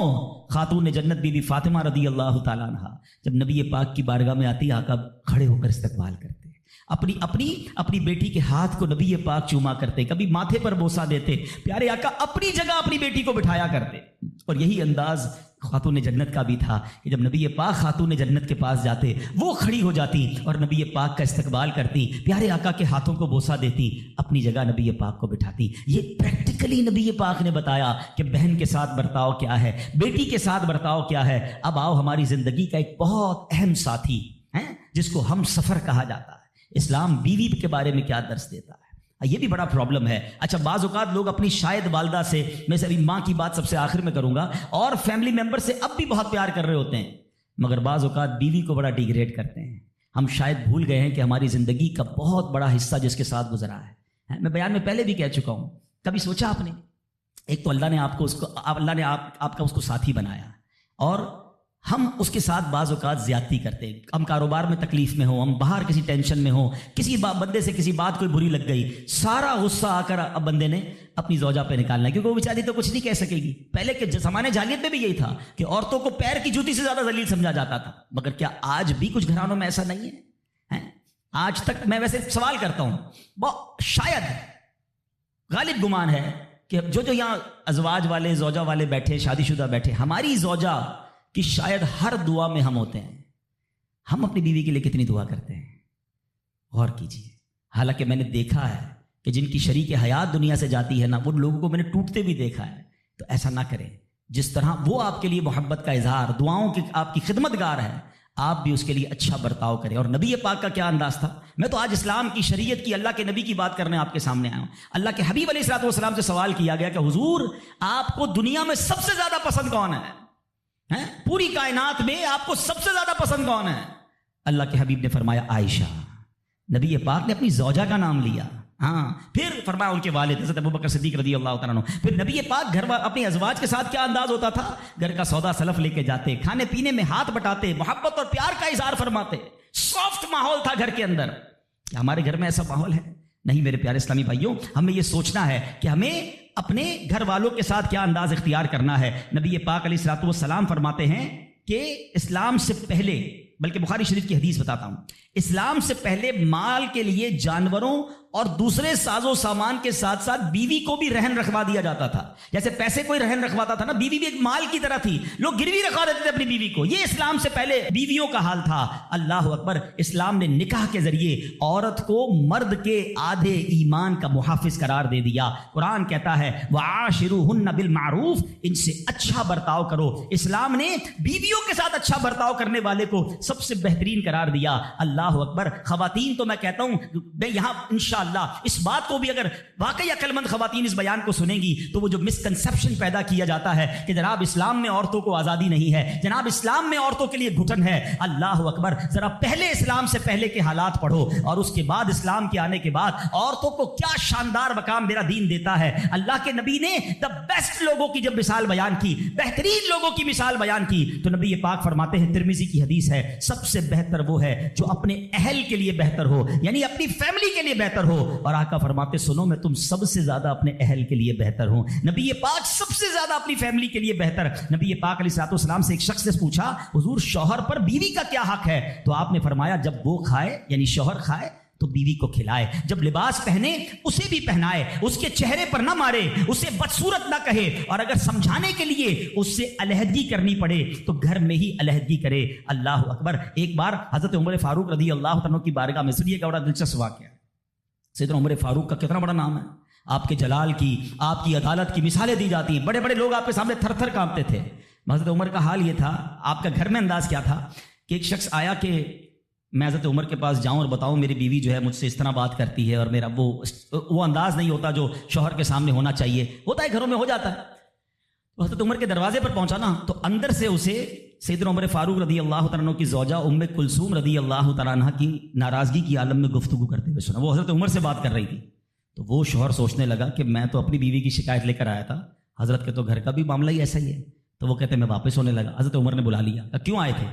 خاتون جنت بی بی فاطمہ رضی اللہ تعالیٰ عنہا جب نبی پاک کی بارگاہ میں آتی, آقا کھڑے ہو کر استقبال کرتے, اپنی بیٹی کے ہاتھ کو نبی پاک چوما کرتے, کبھی ماتھے پر بوسہ دیتے. پیارے آقا اپنی جگہ اپنی بیٹی کو بٹھایا کرتے. اور یہی انداز خاتون جنت کا بھی تھا کہ جب نبی پاک خاتون جنت کے پاس جاتے, وہ کھڑی ہو جاتی اور نبی پاک کا استقبال کرتی, پیارے آقا کے ہاتھوں کو بوسہ دیتی, اپنی جگہ نبی پاک کو بٹھاتی. یہ پریکٹیکلی نبی پاک نے بتایا کہ بہن کے ساتھ برتاؤ کیا ہے, بیٹی کے ساتھ برتاؤ کیا ہے. اب آؤ ہماری زندگی کا ایک بہت اہم ساتھی ہے جس کو ہم سفر کہا جاتا ہے. اسلام بیوی کے بارے میں کیا درس دیتا ہے؟ یہ بھی بڑا پرابلم ہے. اچھا, بعض اوقات لوگ اپنی شاید والدہ سے, میں سے ابھی ماں کی بات سب سے آخر میں کروں گا, اور فیملی ممبر سے اب بھی بہت پیار کر رہے ہوتے ہیں, مگر بعض اوقات بیوی کو بڑا ڈیگریڈ کرتے ہیں. ہم شاید بھول گئے ہیں کہ ہماری زندگی کا بہت بڑا حصہ جس کے ساتھ گزرا ہے. میں بیان میں پہلے بھی کہہ چکا ہوں, کبھی سوچا آپ نے, ایک تو اللہ نے آپ کا اس کو ساتھی بنایا, اور ہم اس کے ساتھ بعض اوقات زیادتی کرتے ہیں. ہم کاروبار میں تکلیف میں ہوں, ہم باہر کسی ٹینشن میں ہوں, کسی بندے سے کسی بات کوئی بری لگ گئی, سارا غصہ آ کر اب بندے نے اپنی زوجہ پہ نکالنا ہے, کیونکہ وہ بیچاری تو کچھ نہیں کہہ سکے گی. پہلے کے زمانے جاہلیت میں بھی یہی تھا کہ عورتوں کو پیر کی جوتی سے زیادہ ذلیل سمجھا جاتا تھا. مگر کیا آج بھی کچھ گھرانوں میں ایسا نہیں ہے؟ آج تک میں ویسے سوال کرتا ہوں, شاید غالب گمان ہے کہ جو یہاں ازواج والے, زوجہ والے بیٹھے, شادی شدہ بیٹھے, ہماری زوجہ کہ شاید ہر دعا میں ہم ہوتے ہیں. ہم اپنی بیوی کے لیے کتنی دعا کرتے ہیں, غور کیجیے. حالانکہ میں نے دیکھا ہے کہ جن کی شریک حیات دنیا سے جاتی ہے نا, وہ لوگوں کو میں نے ٹوٹتے بھی دیکھا ہے. تو ایسا نہ کریں. جس طرح وہ آپ کے لیے محبت کا اظہار, دعاؤں کی آپ کی خدمت گار ہے, آپ بھی اس کے لیے اچھا برتاؤ کریں. اور نبی پاک کا کیا انداز تھا. میں تو آج اسلام کی, شریعت کی, اللہ کے نبی کی بات کرنے آپ کے سامنے آیا ہوں. اللہ کے حبیب علیہ الصلوۃ والسلام سے سوال کیا گیا کہ حضور, آپ کو دنیا میں سب سے زیادہ پسند کون ہے؟ پوری کائنات میں آپ کو سب سے زیادہ پسند کون ہے؟ اللہ کے حبیب نے فرمایا عائشہ. نبی پاک نے اپنی زوجہ کا نام لیا. پھر فرمایا ان کے والد حضرت ابوبکر صدیق رضی اللہ تعالیٰ عنہ. پھر نبی پاک گھر اپنی ازواج کے ساتھ کیا انداز ہوتا تھا؟ گھر کا سودا سلف لے کے جاتے, کھانے پینے میں ہاتھ بٹاتے, محبت اور پیار کا اظہار فرماتے. سافٹ ماحول تھا گھر کے اندر. کیا ہمارے گھر میں ایسا ماحول ہے؟ نہیں میرے پیارے اسلامی بھائیوں, ہمیں یہ سوچنا ہے کہ ہمیں اپنے گھر والوں کے ساتھ کیا انداز اختیار کرنا ہے. نبی پاک علیہ الصلوۃ والسلام فرماتے ہیں کہ اسلام سے پہلے, بلکہ بخاری شریف کی حدیث بتاتا ہوں, اسلام سے پہلے مال کے لیے جانوروں اور دوسرے ساز و سامان کے ساتھ ساتھ بیوی کو بھی رہن رکھوا دیا جاتا تھا. جیسے پیسے کوئی رہن رکھواتا تھا نا, بیوی بھی ایک مال کی طرح تھی, لوگ گروی رکھوا دیتے تھے اپنی بیوی کو. یہ اسلام سے پہلے بیویوں کا حال تھا. اللہ اکبر. اسلام نے نکاح کے ذریعے عورت کو مرد کے آدھے ایمان کا محافظ قرار دے دیا. قرآن کہتا ہے وعاشروہن بالمعروف, ان سے اچھا برتاؤ کرو. اسلام نے بیویوں کے ساتھ اچھا برتاؤ کرنے والے کو سب سے بہترین قرار دیا. اللہ اکبر. خواتین تو میں کہتا ہوں, میں یہاں انشاءاللہ اس بات کو بھی, اگر واقعی عقل مند خواتین اس بیان کو سنیں گی تو وہ جو مسکنسپشن پیدا کیا جاتا ہے کہ جناب اسلام میں عورتوں کو آزادی نہیں ہے, جناب اسلام میں عورتوں کے لیے گھٹن ہے. اللہ اکبر. ذرا پہلے اسلام سے پہلے کے حالات پڑھو اور اس کے بعد اسلام کے آنے کے بعد عورتوں کو کیا شاندار مقام میرا دین دیتا ہے. اللہ کے نبی نے دا بیسٹ لوگوں کی جب مثال بیان کی, بہترین لوگوں کی مثال بیان کی, تو نبی پاک فرماتے ہیں, ترمذی کی حدیث ہے, سب سے بہتر وہ ہے جو اپنے اہل کے لیے بہتر ہو, یعنی اپنی فیملی کے لیے بہتر ہو, اور آقا فرماتے سنو میں تم سب سے زیادہ اپنے اہل کے لیے بہتر ہوں. نبی پاک سب سے زیادہ اپنی فیملی کے لیے بہتر. نبی پاک علیہ الصلوۃ والسلام سے ایک شخص نے پوچھا حضور شوہر پر بیوی کا کیا حق ہے؟ تو آپ نے فرمایا جب وہ کھائے یعنی شوہر کھائے تو بیوی کو کھلائے, جب لباس پہنے اسے بھی پہنائے, اس کے چہرے پر نہ مارے, اسے بدصورت نہ کہے, اور اگر سمجھانے کے لیے اس سے علیحدگی کرنی پڑے تو گھر میں ہی علیحدگی کرے. اللہ اکبر. ایک بار حضرت عمر فاروق رضی اللہ عنہ کی بارگاہ میں, سنیے کا بڑا دلچسپ واقعہ. سیدنا عمر فاروق کا کتنا بڑا نام ہے, آپ کے جلال کی, آپ کی عدالت کی مثالیں دی جاتی ہیں. بڑے بڑے لوگ آپ کے سامنے تھر تھر کانپتے تھے. حضرت عمر کا حال یہ تھا, آپ کا گھر میں انداز کیا تھا کہ ایک شخص آیا کہ میں حضرت عمر کے پاس جاؤں اور بتاؤں میری بیوی جو ہے مجھ سے اس طرح بات کرتی ہے, اور میرا وہ انداز نہیں ہوتا جو شوہر کے سامنے ہونا چاہیے. ہوتا ہے گھروں میں, ہو جاتا ہے. تو حضرت عمر کے دروازے پر پہنچا نا, تو اندر سے اسے سیدنا عمر فاروق رضی اللہ تعالیٰ عنہ کی زوجہ ام کلثوم رضی اللہ تعالیٰ عنہ کی ناراضگی کی عالم میں گفتگو کرتے ہوئے سنا. وہ حضرت عمر سے بات کر رہی تھی. تو وہ شوہر سوچنے لگا کہ میں تو اپنی بیوی کی شکایت لے کر آیا تھا, حضرت کے تو گھر کا بھی معاملہ ہی ایسا ہی ہے. تو وہ کہتے میں واپس ہونے لگا. حضرت عمر نے بلا لیا, کیوں آئے تھے؟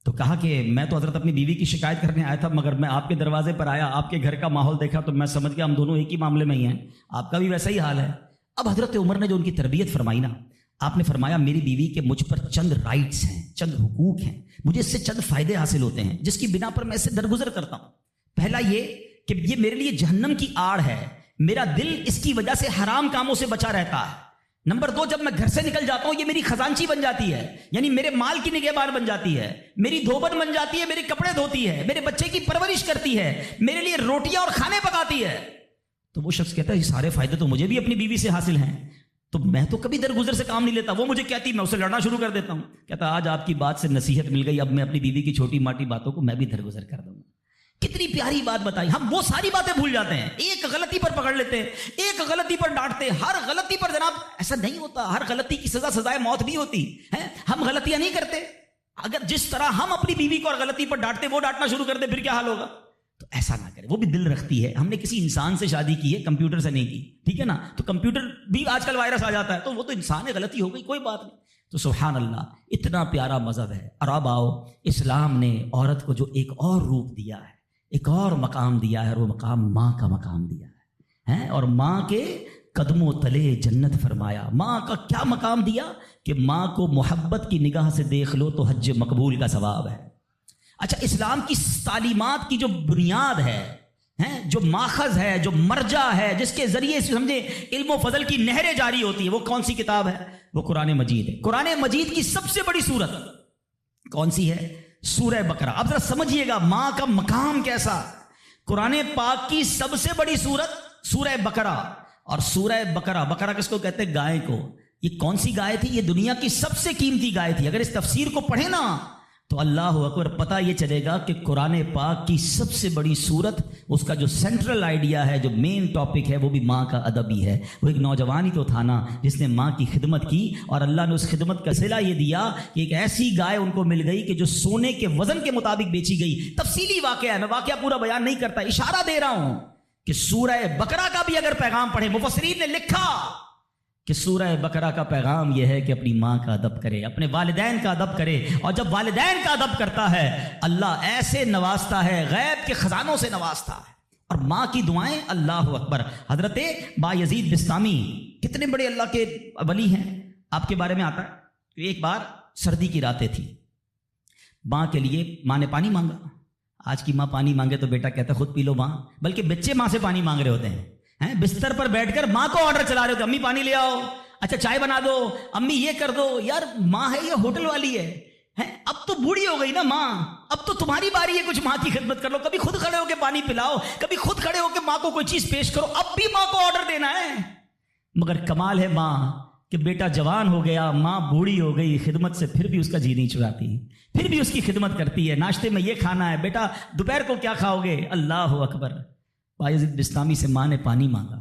تو کہا کہ میں تو حضرت اپنی بیوی کی شکایت کرنے آیا تھا, مگر میں آپ کے دروازے پر آیا, آپ کے گھر کا ماحول دیکھا تو میں سمجھ گیا ہم دونوں ایک ہی معاملے میں ہی ہیں, آپ کا بھی ویسا ہی حال ہے. اب حضرت عمر نے جو ان کی تربیت فرمائی نا, آپ نے فرمایا میری بیوی کے مجھ پر چند رائٹس ہیں, چند حقوق ہیں, مجھے اس سے چند فائدے حاصل ہوتے ہیں جس کی بنا پر میں اس سے درگزر کرتا ہوں. پہلا یہ کہ یہ میرے لیے جہنم کی آڑ ہے, میرا دل اس کی وجہ سے حرام کاموں سے بچا رہتا ہے. نمبر 2, جب میں گھر سے نکل جاتا ہوں یہ میری خزانچی بن جاتی ہے, یعنی میرے مال کی نگہبان بن جاتی ہے, میری دھوبن بن جاتی ہے, میرے کپڑے دھوتی ہے, میرے بچے کی پرورش کرتی ہے, میرے لیے روٹیاں اور کھانے پکاتی ہے. تو وہ شخص کہتا ہے یہ سارے فائدے تو مجھے بھی اپنی بیوی سے حاصل ہیں, تو میں تو کبھی درگزر سے کام نہیں لیتا. وہ مجھے کہتی میں اسے لڑنا شروع کر دیتا ہوں. کہتا آج آپ کی بات سے نصیحت مل گئی, اب میں اپنی بیوی کی چھوٹی ماٹی باتوں کو میں بھی درگزر کر دوں گا. کتنی پیاری بات بتائی. ہم وہ ساری باتیں بھول جاتے ہیں, ایک غلطی پر پکڑ لیتے ہیں, ایک غلطی پر ڈانٹتے ہیں. ہر غلطی پر جناب ایسا نہیں ہوتا, ہر غلطی کی سزا سزائے موت نہیں ہوتی ہے. ہم غلطیاں نہیں کرتے. اگر جس طرح ہم اپنی بیوی کو اور غلطی پر ڈانٹتے وہ ڈانٹنا شروع کر دے پھر کیا حال ہوگا؟ تو ایسا نہ کرے. وہ بھی دل رکھتی ہے, ہم نے کسی انسان سے شادی کی ہے, کمپیوٹر سے نہیں کی, ٹھیک ہے نا. تو کمپیوٹر بھی آج کل وائرس آ جاتا ہے, تو وہ تو انسان ہے, غلطی ہو گئی, کوئی بات نہیں. تو سبحان اللہ, اتنا پیارا مذہب ہے. اور اب آؤ, اسلام نے عورت کو جو ایک اور روپ دیا ہے, ایک اور مقام دیا ہے, اور وہ مقام ماں کا مقام دیا ہے, اور ماں کے قدموں تلے جنت فرمایا. ماں کا کیا مقام دیا کہ ماں کو محبت کی نگاہ سے دیکھ لو تو حج مقبول کا ثواب ہے. اچھا, اسلام کی تعلیمات کی جو بنیاد ہے, جو ماخذ ہے, جو مرجع ہے, جس کے ذریعے سے سمجھے علم و فضل کی نہریں جاری ہوتی ہے, وہ کون سی کتاب ہے؟ وہ قرآن مجید ہے. قرآن مجید کی سب سے بڑی سورت کون سی ہے؟ سورہ بقرہ. اب ذرا سمجھیے گا ماں کا مقام کیسا. قرآن پاک کی سب سے بڑی سورت سورہ بقرہ. اور سورہ بقرہ, بقرہ کس کو کہتے ہیں؟ گائے کو. یہ کون سی گائے تھی؟ یہ دنیا کی سب سے قیمتی گائے تھی. اگر اس تفسیر کو پڑھیں نا تو اللہ اکبر, پتہ یہ چلے گا کہ قرآن پاک کی سب سے بڑی سورت, اس کا جو سینٹرل آئیڈیا ہے, جو مین ٹاپک ہے, وہ بھی ماں کا ادب ہی ہے. وہ ایک نوجوان ہی تو تھا نا جس نے ماں کی خدمت کی, اور اللہ نے اس خدمت کا صلہ یہ دیا کہ ایک ایسی گائے ان کو مل گئی کہ جو سونے کے وزن کے مطابق بیچی گئی. تفصیلی واقعہ ہے, میں واقعہ پورا بیان نہیں کرتا, اشارہ دے رہا ہوں کہ سورہ بقرہ کا بھی اگر پیغام پڑھیں, مفسرین نے لکھا کہ سورہ بقرہ کا پیغام یہ ہے کہ اپنی ماں کا ادب کرے, اپنے والدین کا ادب کرے. اور جب والدین کا ادب کرتا ہے اللہ ایسے نوازتا ہے, غیب کے خزانوں سے نوازتا ہے. اور ماں کی دعائیں, اللہ اکبر. حضرت بایزید بستامی کتنے بڑے اللہ کے ولی ہیں, آپ کے بارے میں آتا ہے. ایک بار سردی کی راتیں تھی, ماں کے لیے ماں نے پانی مانگا. آج کی ماں پانی مانگے تو بیٹا کہتا ہے خود پی لو ماں, بلکہ بچے ماں سے پانی مانگ رہے ہوتے ہیں. بستر پر بیٹھ کر ماں کو آرڈر چلا رہے ہوتے, امی پانی لے آؤ, اچھا چائے بنا دو, امی یہ کر دو. یار ماں ہے یہ ہوٹل والی ہے, اب تو بوڑھی ہو گئی نا ماں, اب تو تمہاری باری ہے کچھ ماں کی خدمت کر لو. کبھی خود کھڑے ہو کے پانی پلاؤ, کبھی خود کھڑے ہو کے ماں کو کوئی چیز پیش کرو. اب بھی ماں کو آرڈر دینا ہے. مگر کمال ہے ماں کہ بیٹا جوان ہو گیا, ماں بوڑھی ہو گئی, خدمت سے پھر بھی اس کا جی نہیں چڑھاتی, پھر بھی اس کی خدمت کرتی ہے. ناشتے میں یہ کھانا ہے بیٹا, دوپہر کو کیا کھاؤ گے؟ اللہ اکبر. بایزید بستامی سے ماں نے پانی مانگا.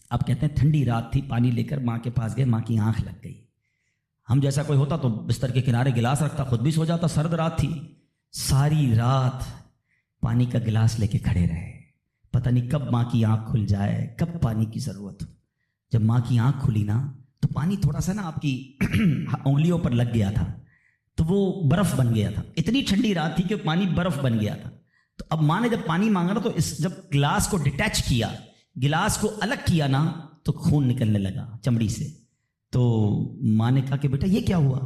آپ کہتے ہیں ٹھنڈی رات تھی, پانی لے کر ماں کے پاس گئے, ماں کی آنکھ لگ گئی. ہم جیسا کوئی ہوتا تو بستر کے کنارے گلاس رکھتا, خود بھی سو جاتا. سرد رات تھی, ساری رات پانی کا گلاس لے کے کھڑے رہے. پتہ نہیں کب ماں کی آنکھ کھل جائے, کب پانی کی ضرورت ہو. جب ماں کی آنکھ کھلی نا تو پانی تھوڑا سا نا آپ کی انگلیوں پر لگ گیا تھا, تو وہ برف بن گیا تھا. اتنی ٹھنڈی رات تھی کہ پانی برف بن گیا تھا. تو اب ماں نے جب پانی مانگا نا تو جب گلاس کو ڈیٹیچ کیا، گلاس کو الگ کیا نا تو خون نکلنے لگا چمڑی سے. تو ماں نے کہا کہ بیٹا یہ کیا ہوا؟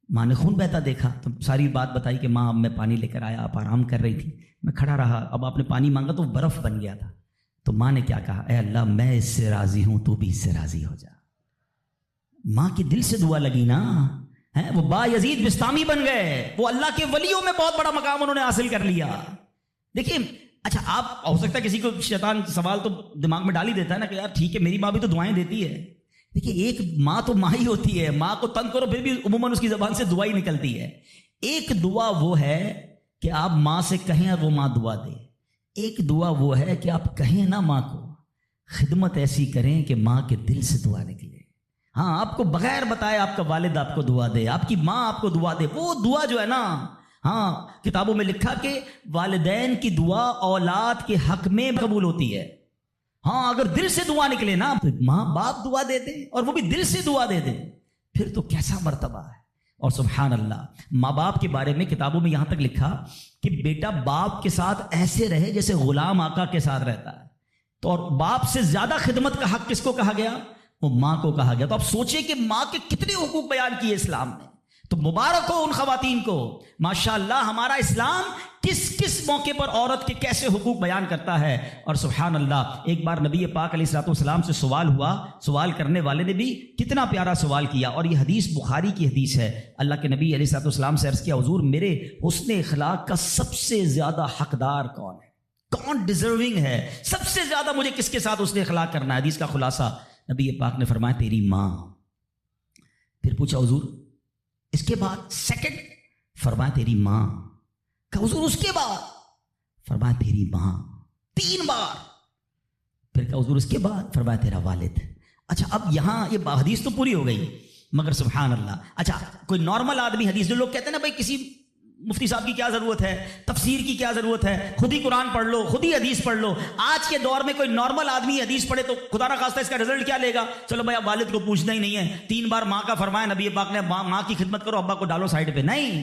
ماں نے خون بہتا دیکھا تو ساری بات بتائی کہ ماں اب میں پانی لے کر آیا، آپ آرام کر رہی تھی، میں کھڑا رہا، اب آپ نے پانی مانگا تو برف بن گیا تھا. تو ماں نے کیا کہا؟ اے اللہ میں اس سے راضی ہوں، تو بھی اس سے راضی ہو جا. ماں کی دل سے دعا لگی نا، وہ با یزید بستامی بن گئے، وہ اللہ کے ولیوں میں بہت بڑا مقام انہوں نے حاصل کر لیا. دیکھیں اچھا آپ ہو سکتا ہے کسی کو شیطان سوال تو دماغ میں ڈال ہی دیتا ہے نا کہ یار ٹھیک ہے میری ماں بھی تو دعائیں دیتی ہے. دیکھیے ایک ماں تو ماں ہی ہوتی ہے، ماں کو تنگ کرو پھر بھی عموماً اس کی زبان سے دعا ہی نکلتی ہے. ایک دعا وہ ہے کہ آپ ماں سے کہیں اور وہ ماں دعا دے، ایک دعا وہ ہے کہ آپ کہیں نا ماں کو، خدمت ایسی کریں کہ ماں کے دل سے دعا نکلے. ہاں آپ کو بغیر بتائے آپ کا والد آپ کو دعا دے، آپ کی ماں آپ کو دعا دے، وہ دعا جو ہے نا، ہاں کتابوں میں لکھا کہ والدین کی دعا اولاد کے حق میں قبول ہوتی ہے. ہاں اگر دل سے دعا نکلے نا تو ماں باپ دعا دے دے اور وہ بھی دل سے دعا دے دے، پھر تو کیسا مرتبہ ہے. اور سبحان اللہ ماں باپ کے بارے میں کتابوں میں یہاں تک لکھا کہ بیٹا باپ کے ساتھ ایسے رہے جیسے غلام آقا کے ساتھ رہتا ہے. تو اور باپ سے زیادہ خدمت کا حق کس کو کہا گیا؟ وہ ماں کو کہا گیا. تو آپ سوچیں کہ ماں کے کتنے حقوق بیان کیے اسلام نے. تو مبارک ہو ان خواتین کو، ماشاءاللہ ہمارا اسلام کس کس موقع پر عورت کے کیسے حقوق بیان کرتا ہے. اور سبحان اللہ ایک بار نبی پاک علیہ الصلوۃ والسلام سے سوال ہوا، سوال کرنے والے نے بھی کتنا پیارا سوال کیا، اور یہ حدیث بخاری کی حدیث ہے. اللہ کے نبی علیہ الصلوۃ والسلام سے عرض کیا حضور میرے حسن اخلاق کا سب سے زیادہ حقدار کون ہے، کون ڈیزرونگ ہے، سب سے زیادہ مجھے کس کے ساتھ حسن اخلاق کرنا ہے. حدیث کا خلاصہ نبی پاک نے فرمایا تیری ماں. پھر پوچھا حضور اس کے بعد سیکنڈ؟ فرمایا تیری ماں. کہا حضور اس کے بعد؟ فرمایا تیری ماں. 3 بار. پھر کہا حضور اس کے بعد؟ فرمایا تیرا والد. اچھا اب یہاں یہ حدیث تو پوری ہو گئی، مگر سبحان اللہ اچھا کوئی نارمل آدمی حدیث، جو لوگ کہتے ہیں نا بھائی کسی مفتی صاحب کی کیا ضرورت ہے، تفسیر کی کیا ضرورت ہے، خود ہی قرآن پڑھ لو، خود ہی حدیث پڑھ لو. آج کے دور میں کوئی نارمل آدمی حدیث پڑھے تو خدا نہ خواستہ اس کا رزلٹ کیا لے گا؟ چلو بھائی اب والد کو پوچھنا ہی نہیں ہے، 3 بار ماں کا فرمایا نبی پاک نے، ماں کی خدمت کرو، ابا کو ڈالو سائڈ پہ. نہیں،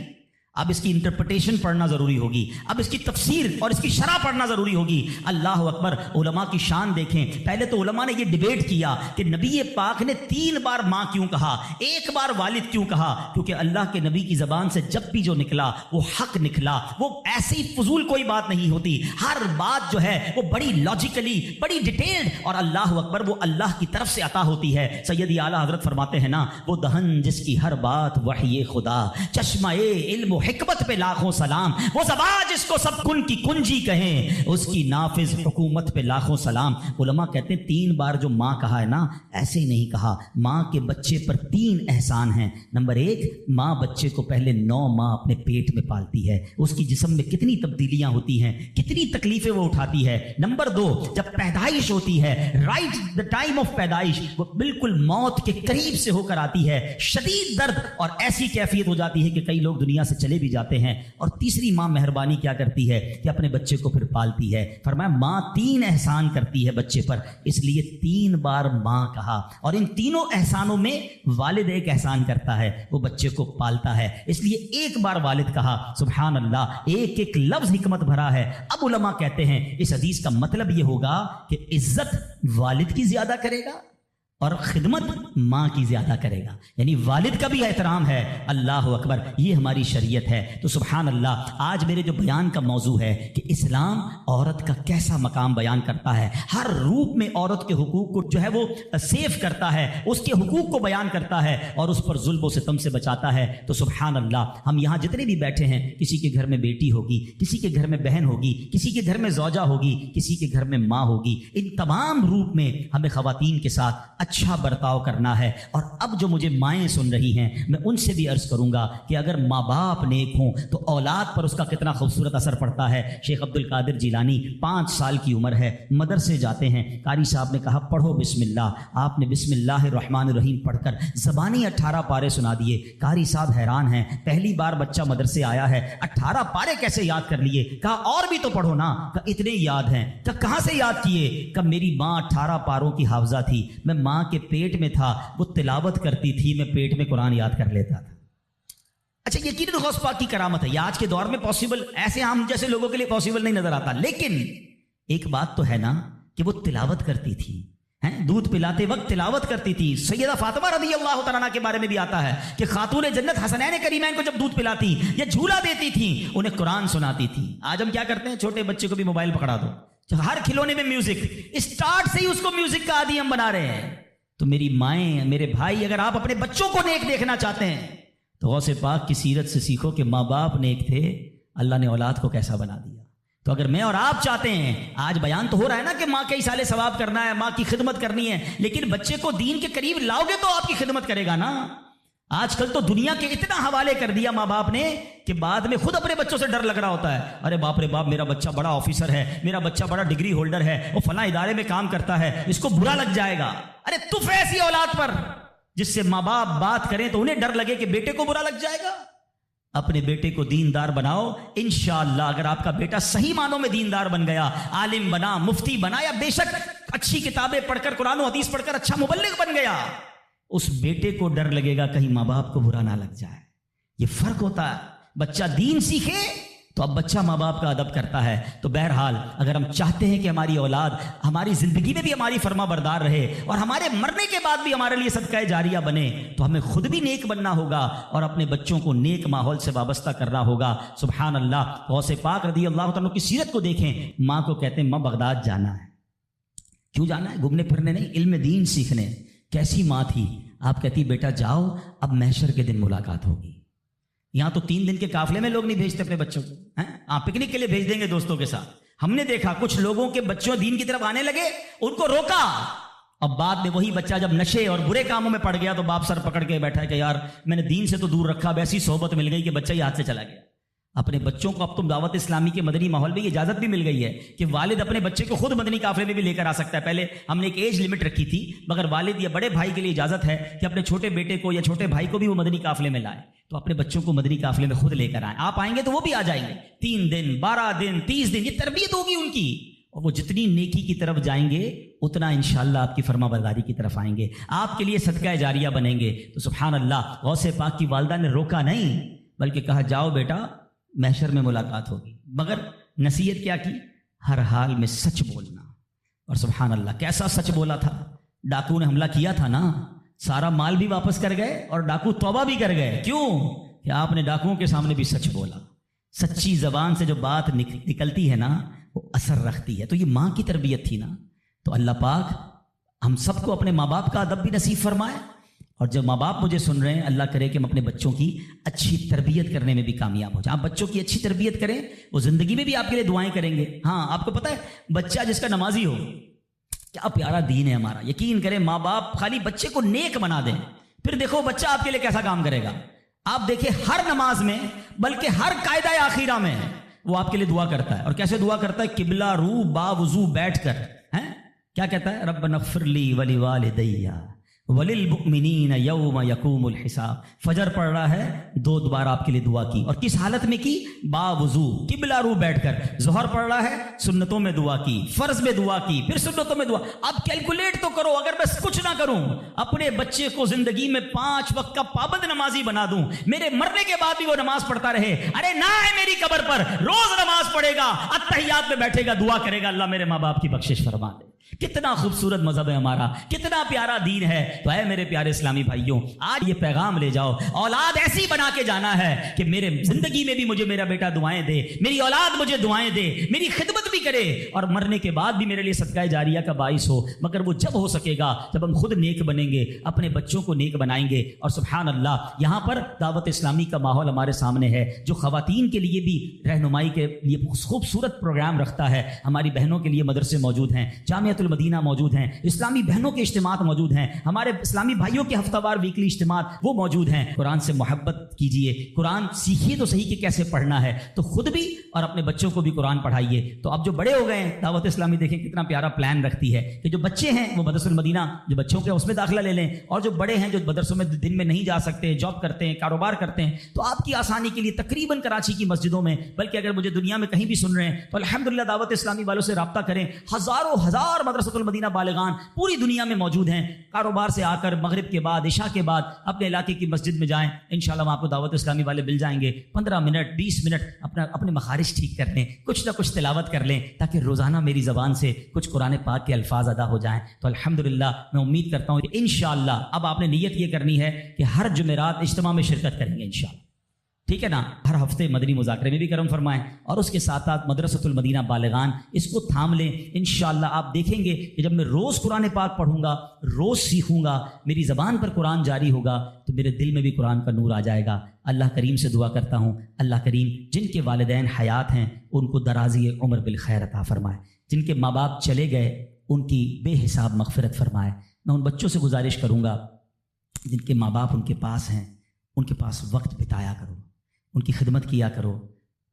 اب اس کی انٹرپریٹیشن پڑھنا ضروری ہوگی، اب اس کی تفسیر اور اس کی شرح پڑھنا ضروری ہوگی. اللہ اکبر. علماء کی شان دیکھیں. پہلے تو علماء نے یہ ڈیبیٹ کیا کہ نبی پاک نے 3 بار ماں کیوں کہا، 1 بار والد کیوں کہا؟ کیونکہ اللہ کے نبی کی زبان سے جب بھی جو نکلا وہ حق نکلا، وہ ایسی ہی فضول کوئی بات نہیں ہوتی. ہر بات جو ہے وہ بڑی لاجیکلی، بڑی ڈیٹیلڈ، اور اللہ اکبر وہ اللہ کی طرف سے عطا ہوتی ہے. سیدی اعلیٰ حضرت فرماتے ہیں نا، وہ دہن جس کی ہر بات وحی خدا، چشمہ علم حکمت پہ لاکھوں سلام، وہ زبان جس کو سب کن کی کنجی کہیں، اس کی نافذ حکومت پہ لاکھوں سلام. علماء کہتے ہیں 3 بار جو ماں کہا ہے نا، ایسے ہی نہیں کہا. ماں کے بچے پر 3 احسان ہیں. نمبر 1، ماں بچے کو پہلے 9 ماہ اپنے پیٹ میں پالتی ہے، اس کی جسم میں کتنی تبدیلیاں ہوتی ہیں، کتنی تکلیفیں وہ اٹھاتی ہے. نمبر 2، جب پیدائش ہوتی ہے، رائٹ دا ٹائم آف پیدائش، وہ بالکل موت کے قریب سے ہو کر آتی ہے، شدید درد اور ایسی کیفیت ہو جاتی ہے کہ کئی لوگ دنیا سے چلے بھی جاتے ہیں. اور تیسری ماں مہربانی کیا کرتی ہے کہ اپنے بچے کو پھر پالتی ہے. فرمایا ماں 3 احسان کرتی ہے بچے پر، اس لیے 3 بار ماں کہا. اور ان تینوں احسانوں میں والد ایک احسان کرتا ہے، وہ بچے کو پالتا ہے، اس لیے 1 بار والد کہا. سبحان اللہ، ایک ایک لفظ حکمت بھرا ہے. اب علماء کہتے ہیں اس حدیث کا مطلب یہ ہوگا کہ عزت والد کی زیادہ کرے گا اور خدمت ماں کی زیادہ کرے گا، یعنی والد کا بھی احترام ہے. اللہ اکبر، یہ ہماری شریعت ہے. تو سبحان اللہ، آج میرے جو بیان کا موضوع ہے کہ اسلام عورت کا کیسا مقام بیان کرتا ہے، ہر روپ میں عورت کے حقوق کو جو ہے وہ سیف کرتا ہے، اس کے حقوق کو بیان کرتا ہے اور اس پر ظلم و ستم سے بچاتا ہے. تو سبحان اللہ، ہم یہاں جتنے بھی بیٹھے ہیں، کسی کے گھر میں بیٹی ہوگی، کسی کے گھر میں بہن ہوگی، کسی کے گھر میں زوجہ ہوگی، کسی کے گھر میں ماں ہوگی. ان تمام روپ میں ہمیں خواتین کے ساتھ اچھا برتاؤ کرنا ہے. اور اب جو مجھے مائیں سن رہی ہیں، میں ان سے بھی عرض کروں گا کہ اگر ماں باپ نیک ہوں تو اولاد پر اس کا کتنا خوبصورت اثر پڑتا ہے. شیخ عبد القادر جیلانی 5 سال کی عمر ہے، مدرسے جاتے ہیں، قاری صاحب نے کہا پڑھو بسم اللہ. آپ نے بسم اللہ الرحمن الرحیم پڑھ کر زبانی 18 پارے سنا دیے. قاری صاحب حیران ہیں، پہلی بار بچہ مدرسے آیا ہے، 18 پارے کیسے یاد کر لیے؟ کہا اور بھی تو پڑھو نا. کہا اتنے یاد ہیں. کہا کہاں سے یاد کیے؟ کہا میری ماں 18 پاروں کی حافظہ تھی، میں ماں کے پیٹ میں تھا، وہ تلاوت کرتی تھی، میں پیٹ میں قرآن یاد کر لیتا تھا. اچھا یقیناً غوث پاک کی کرامت ہے، یہ آج کے دور میں پاسبل ایسے ہم جیسے لوگوں کے لیے پاسبل نہیں نظر آتا، لیکن ایک بات تو ہے نا کہ وہ تلاوت کرتی تھی، دودھ پلاتے وقت تلاوت کرتی تھی۔ سیدہ فاطمہ رضی اللہ تعالیٰ عنہ کے بارے میں بھی آتا ہے کہ خاتون جنت حسنین کریمین کو جب دودھ پلاتی یا جھولا دیتی تھی انہیں قرآن سناتی تھی۔ آج ہم کیا کرتے ہیں، چھوٹے بچے کو بھی موبائل پکڑا دو، ہر کھلونے میں میوزک، اسٹارٹ سے ہی اس کو میوزک کا عادی ہم بنا رہے ہیں۔ تو میری مائیں، میرے بھائی، اگر آپ اپنے بچوں کو نیک دیکھنا چاہتے ہیں تو غوث پاک کی سیرت سے سیکھو کہ ماں باپ نیک تھے، اللہ نے اولاد کو کیسا بنا دیا۔ تو اگر میں اور آپ چاہتے ہیں، آج بیان تو ہو رہا ہے نا کہ ماں کے ایصال ثواب کرنا ہے، ماں کی خدمت کرنی ہے، لیکن بچے کو دین کے قریب لاؤ گے تو آپ کی خدمت کرے گا نا۔ آج کل تو دنیا کے اتنا حوالے کر دیا ماں باپ نے کہ بعد میں خود اپنے بچوں سے ڈر لگ رہا ہوتا ہے، ارے باپ رے باپ، میرا بچہ بڑا آفیسر ہے، میرا بچہ بڑا ڈگری ہولڈر ہے، وہ فلاں ادارے میں کام کرتا ہے، اس کو برا لگ جائے گا۔ ارے تف ایسی اولاد پر جس سے ماں باپ بات کریں تو انہیں ڈر لگے کہ بیٹے کو برا لگ جائے گا۔ اپنے بیٹے کو دیندار بناؤ، انشاءاللہ اگر آپ کا بیٹا صحیح معنوں میں دیندار بن گیا، عالم بنا، مفتی بنا، یا بے شک اچھی کتابیں پڑھ کر، قرآن و حدیث پڑھ کر اچھا مبلغ بن گیا، اس بیٹے کو ڈر لگے گا کہیں ماں باپ کو برا نہ لگ جائے۔ یہ فرق ہوتا ہے، بچہ دین سیکھے تو اب بچہ ماں باپ کا ادب کرتا ہے۔ تو بہرحال اگر ہم چاہتے ہیں کہ ہماری اولاد ہماری زندگی میں بھی ہماری فرما بردار رہے اور ہمارے مرنے کے بعد بھی ہمارے لیے صدقہ جاریہ بنے، تو ہمیں خود بھی نیک بننا ہوگا اور اپنے بچوں کو نیک ماحول سے وابستہ کرنا ہوگا۔ سبحان اللہ، غوث پاک رضی اللہ تعالیٰ کی سیرت کو دیکھیں، ماں کو کہتے ہیں ماں بغداد جانا ہے۔ کیوں جانا ہے؟ گھومنے پھرنے نہیں، علم دین سیکھنے۔ کیسی ماں تھی؟ آپ کہتی بیٹا جاؤ، اب محشر کے دن ملاقات ہوگی۔ یہاں تو 3 دن کے قافلے میں لوگ نہیں بھیجتے اپنے بچوں کو، آپ پکنک کے لیے بھیج دیں گے دوستوں کے ساتھ۔ ہم نے دیکھا کچھ لوگوں کے بچوں دین کی طرف آنے لگے، ان کو روکا، اب بعد میں وہی بچہ جب نشے اور برے کاموں میں پڑ گیا تو باپ سر پکڑ کے بیٹھا ہے کہ یار میں نے دین سے تو دور رکھا، اب ایسی صحبت مل گئی کہ بچہ ہی ہاتھ سے چلا گیا۔ اپنے بچوں کو اب تم دعوت اسلامی کے مدنی ماحول میں یہ اجازت بھی مل گئی ہے کہ والد اپنے بچے کو خود مدنی قافلے میں بھی لے کر آ سکتا ہے۔ پہلے ہم نے ایک ایج لمٹ رکھی تھی، مگر والد یا بڑے بھائی کے لیے اجازت ہے کہ اپنے چھوٹے بیٹے کو یا چھوٹے بھائی کو بھی وہ مدنی قافلے میں لائے، تو اپنے بچوں کو مدنی قافلے میں خود لے کر آئیں۔ آپ آئیں گے تو وہ بھی آ جائیں گے، 3 دن 12 دن 30 دن، یہ تربیت ہوگی ان کی، اور وہ جتنی نیکی کی طرف جائیں گے اتنا انشاءاللہ آپ کی فرما برداری کی طرف آئیں گے، آپ کے لیے صدقہ جاریہ بنیں گے۔ تو سبحان اللہ، غوث پاک کی والدہ نے روکا نہیں بلکہ کہا جاؤ بیٹا محشر میں ملاقات ہوگی، مگر نصیحت کیا کی؟ ہر حال میں سچ بولنا۔ اور سبحان اللہ کیسا سچ بولا تھا، ڈاکو نے حملہ کیا تھا نا، سارا مال بھی واپس کر گئے اور ڈاکو توبہ بھی کر گئے۔ کیوں؟ کہ آپ نے ڈاکوؤں کے سامنے بھی سچ بولا۔ سچی زبان سے جو بات نکلتی ہے نا وہ اثر رکھتی ہے۔ تو یہ ماں کی تربیت تھی نا۔ تو اللہ پاک ہم سب کو اپنے ماں باپ کا ادب بھی نصیب فرمائے، اور جو ماں باپ مجھے سن رہے ہیں اللہ کرے کہ ہم اپنے بچوں کی اچھی تربیت کرنے میں بھی کامیاب ہو جائیں۔ آپ بچوں کی اچھی تربیت کریں، وہ زندگی میں بھی آپ کے لیے دعائیں کریں گے۔ ہاں آپ کو پتہ ہے بچہ جس کا نمازی ہو، کیا پیارا دین ہے ہمارا۔ یقین کریں ماں باپ خالی بچے کو نیک بنا دیں، پھر دیکھو بچہ آپ کے لیے کیسا کام کرے گا۔ آپ دیکھیں ہر نماز میں بلکہ ہر قاعدہ آخیرہ میں وہ آپ کے لیے دعا کرتا ہے، اور کیسے دعا کرتا ہے؟ قبلہ رو با وضو بیٹھ کر، کیا کہتا ہے؟ ربنا اغفر لی ولوالدی وللمؤمنین یوم یقوم الحساب۔ فجر پڑھ رہا ہے، 2 بار آپ کے لیے دعا کی، اور کس حالت میں کی؟ با وضو قبلہ رو بیٹھ کر۔ ظہر پڑھ رہا ہے، سنتوں میں دعا کی، فرض میں دعا کی، پھر سنتوں میں دعا۔ اب کیلکولیٹ تو کرو، اگر بس کچھ نہ کروں، اپنے بچے کو زندگی میں 5 وقت کا پابند نمازی بنا دوں، میرے مرنے کے بعد بھی وہ نماز پڑھتا رہے، ارے نہ ہے میری قبر پر روز نماز پڑھے گا، اتحیات میں بیٹھے گا، دعا کرے گا اللہ میرے ماں باپ کی بخشش فرما دے۔ کتنا خوبصورت مذہب ہے ہمارا، کتنا پیارا دین ہے۔ تو اے میرے پیارے اسلامی بھائیوں، آج یہ پیغام لے جاؤ، اولاد ایسی بنا کے جانا ہے کہ میرے زندگی میں بھی مجھے میرا بیٹا دعائیں دے، میری اولاد مجھے دعائیں دے، میری خدمت بھی کرے، اور مرنے کے بعد بھی میرے لیے صدقہ جاریہ کا باعث ہو۔ مگر وہ جب ہو سکے گا جب ہم خود نیک بنیں گے، اپنے بچوں کو نیک بنائیں گے۔ اور سبحان اللہ، یہاں پر دعوت اسلامی کا ماحول ہمارے سامنے ہے جو خواتین کے لیے بھی رہنمائی کے لیے خوبصورت پروگرام رکھتا ہے۔ ہماری بہنوں کے لیے مدرسے موجود ہیں، جامعۃ المدینہ موجود ہیں، اسلامی بہنوں کے اجتماعات موجود ہیں، ہمارے اسلامی بھائیوں کے ہفتہ وار ویکلی اجتماعات وہ موجود ہیں۔ قرآن سے محبت کیجئے، قرآن سیکھیے تو صحیح کہ کیسے پڑھنا ہے، تو خود بھی اور اپنے بچوں کو بھی قرآن پڑھائیے۔ تو اب جو بڑے ہو گئے ہیں، دعوت اسلامی دیکھیں کتنا پیارا پلان رکھتی ہے کہ جو بچے ہیں وہ مدرسہ المدینہ جو بچوں کے اس میں داخلہ لے لیں، اور جو بڑے ہیں جو مدرسوں میں دن میں نہیں جا سکتے، جاب کرتے ہیں، کاروبار کرتے ہیں، تو آپ کی آسانی کے لیے تقریباً کراچی کی مسجدوں میں، بلکہ اگر مجھے دنیا میں کہیں بھی سن رہے ہیں تو الحمدللہ دعوت اسلامی والوں سے رابطہ کریں، ہزاروں ہزار مدرسے مدرسۃ المدینہ بالغان پوری دنیا میں موجود ہیں. کاروبار سے آ کر مغرب کے بعد عشاء کے بعد اپنے علاقے کی مسجد میں جائیں, انشاءاللہ وہاں آپ کو دعوت اسلامی والے مل جائیں گے. 15 منٹ 20 منٹ اپنے مخارج ٹھیک کر لیں, کچھ نہ کچھ تلاوت کر لیں, تاکہ روزانہ میری زبان سے کچھ قرآن پاک کے الفاظ ادا ہو جائیں. تو الحمدللہ میں امید کرتا ہوں کہ انشاءاللہ اب آپ نے نیت یہ کرنی ہے کہ ہر جمعرات اجتماع میں شرکت کریں گے انشاءاللہ, ٹھیک ہے نا. ہر ہفتے مدنی مذاکرے میں بھی کرم فرمائیں, اور اس کے ساتھ ساتھ مدرسۃ المدینہ بالغان اس کو تھام لیں. انشاءاللہ آپ دیکھیں گے کہ جب میں روز قرآن پاک پڑھوں گا, روز سیکھوں گا, میری زبان پر قرآن جاری ہوگا, تو میرے دل میں بھی قرآن کا نور آ جائے گا. اللہ کریم سے دعا کرتا ہوں, اللہ کریم جن کے والدین حیات ہیں ان کو درازی عمر بالخیر عطا فرمائے, جن کے ماں باپ چلے گئے ان کی بے حساب مغفرت فرمائے. میں ان بچوں سے گزارش کروں گا جن کے ماں باپ ان کے پاس ہیں, ان کے پاس وقت بتایا کرو, ان کی خدمت کیا کرو,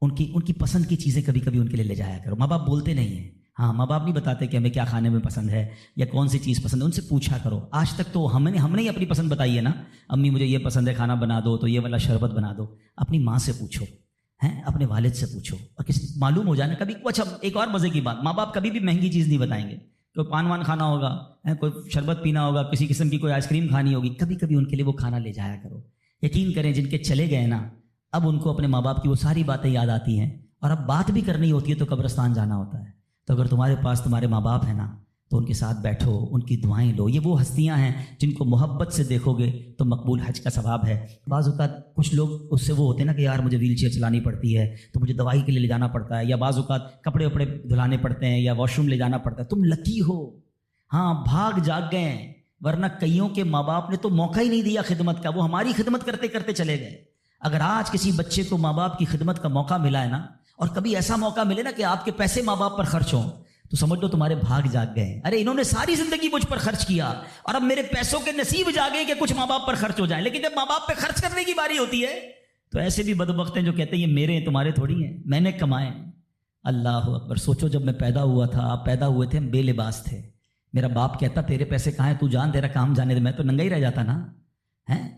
ان کی پسند کی چیزیں کبھی کبھی ان کے لیے لے جایا کرو. ماں باپ بولتے نہیں ہیں, ہاں ماں باپ نہیں بتاتے کہ ہمیں کیا کھانے میں پسند ہے یا کون سی چیز پسند ہے, ان سے پوچھا کرو. آج تک تو ہم نے ہی اپنی پسند بتائی ہے نا, امی مجھے یہ پسند ہے کھانا بنا دو تو یہ والا شربت بنا دو. اپنی ماں سے پوچھو, ہیں اپنے والد سے پوچھو, اور کسی معلوم ہو جائے نا کبھی. اچھا ایک اور مزے کی بات, ماں باپ کبھی بھی مہنگی چیز نہیں بتائیں گے. کوئی پان وان کھانا ہوگا, کوئی شربت پینا ہوگا, کسی قسم کی کوئی آئس کریم کھانی ہوگی, کبھی کبھی ان کے لیے وہ کھانا لے جایا کرو. یقین کریں جن کے چلے گئے نا, اب ان کو اپنے ماں باپ کی وہ ساری باتیں یاد آتی ہیں, اور اب بات بھی کرنی ہوتی ہے تو قبرستان جانا ہوتا ہے. تو اگر تمہارے پاس تمہارے ماں باپ ہیں نا, تو ان کے ساتھ بیٹھو, ان کی دعائیں لو. یہ وہ ہستیاں ہیں جن کو محبت سے دیکھو گے تو مقبول حج کا ثواب ہے. بعض اوقات کچھ لوگ اس سے وہ ہوتے ہیں نا کہ یار مجھے ویل چیئر چلانی پڑتی ہے تو مجھے دوائی کے لیے لے جانا پڑتا ہے, یا بعض اوقات کپڑے وپڑے دھلانے پڑتے ہیں یا واش روم لے جانا پڑتا ہے. تم لکی ہو, ہاں بھاگ جاگ گئے ہیں, ورنہ کئیوں کے ماں باپ نے تو موقع ہی نہیں دیا خدمت کا, وہ ہماری خدمت کرتے کرتے چلے گئے. اگر آج کسی بچے کو ماں باپ کی خدمت کا موقع ملا ہے نا, اور کبھی ایسا موقع ملے نا کہ آپ کے پیسے ماں باپ پر خرچ ہوں, تو سمجھ لو تمہارے بھاگ جاگ گئے. ارے انہوں نے ساری زندگی مجھ پر خرچ کیا, اور اب میرے پیسوں کے نصیب جاگے کہ کچھ ماں باپ پر خرچ ہو جائیں. لیکن جب ماں باپ پہ خرچ کرنے کی باری ہوتی ہے تو ایسے بھی بدبخت ہیں جو کہتے ہیں یہ میرے ہیں تمہارے تھوڑی ہیں, میں نے کمائے. اللہ اکبر. سوچو جب میں پیدا ہوا تھا, آپ پیدا ہوئے تھے, ہم بے لباس تھے. میرا باپ کہتا تیرے پیسے کہاں ہیں, تو جان تیرا کام جانے دے, میں تو ننگا ہی رہ جاتا نا.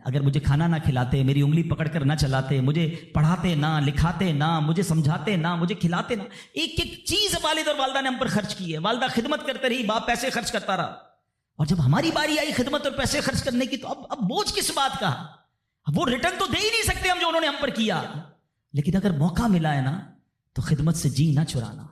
اگر مجھے کھانا نہ کھلاتے, میری انگلی پکڑ کر نہ چلاتے, مجھے پڑھاتے نہ, لکھاتے نہ, مجھے سمجھاتے نہ, مجھے کھلاتے نہ, ایک ایک چیز والد اور والدہ نے ہم پر خرچ کی ہے. والدہ خدمت کرتے رہی, باپ پیسے خرچ کرتا رہا, اور جب ہماری باری آئی خدمت اور پیسے خرچ کرنے کی تو اب بوجھ کس بات کا, وہ ریٹرن تو دے ہی نہیں سکتے ہم جو انہوں نے ہم پر کیا. لیکن اگر موقع ملا ہے نا تو خدمت سے جی نہ چرانا,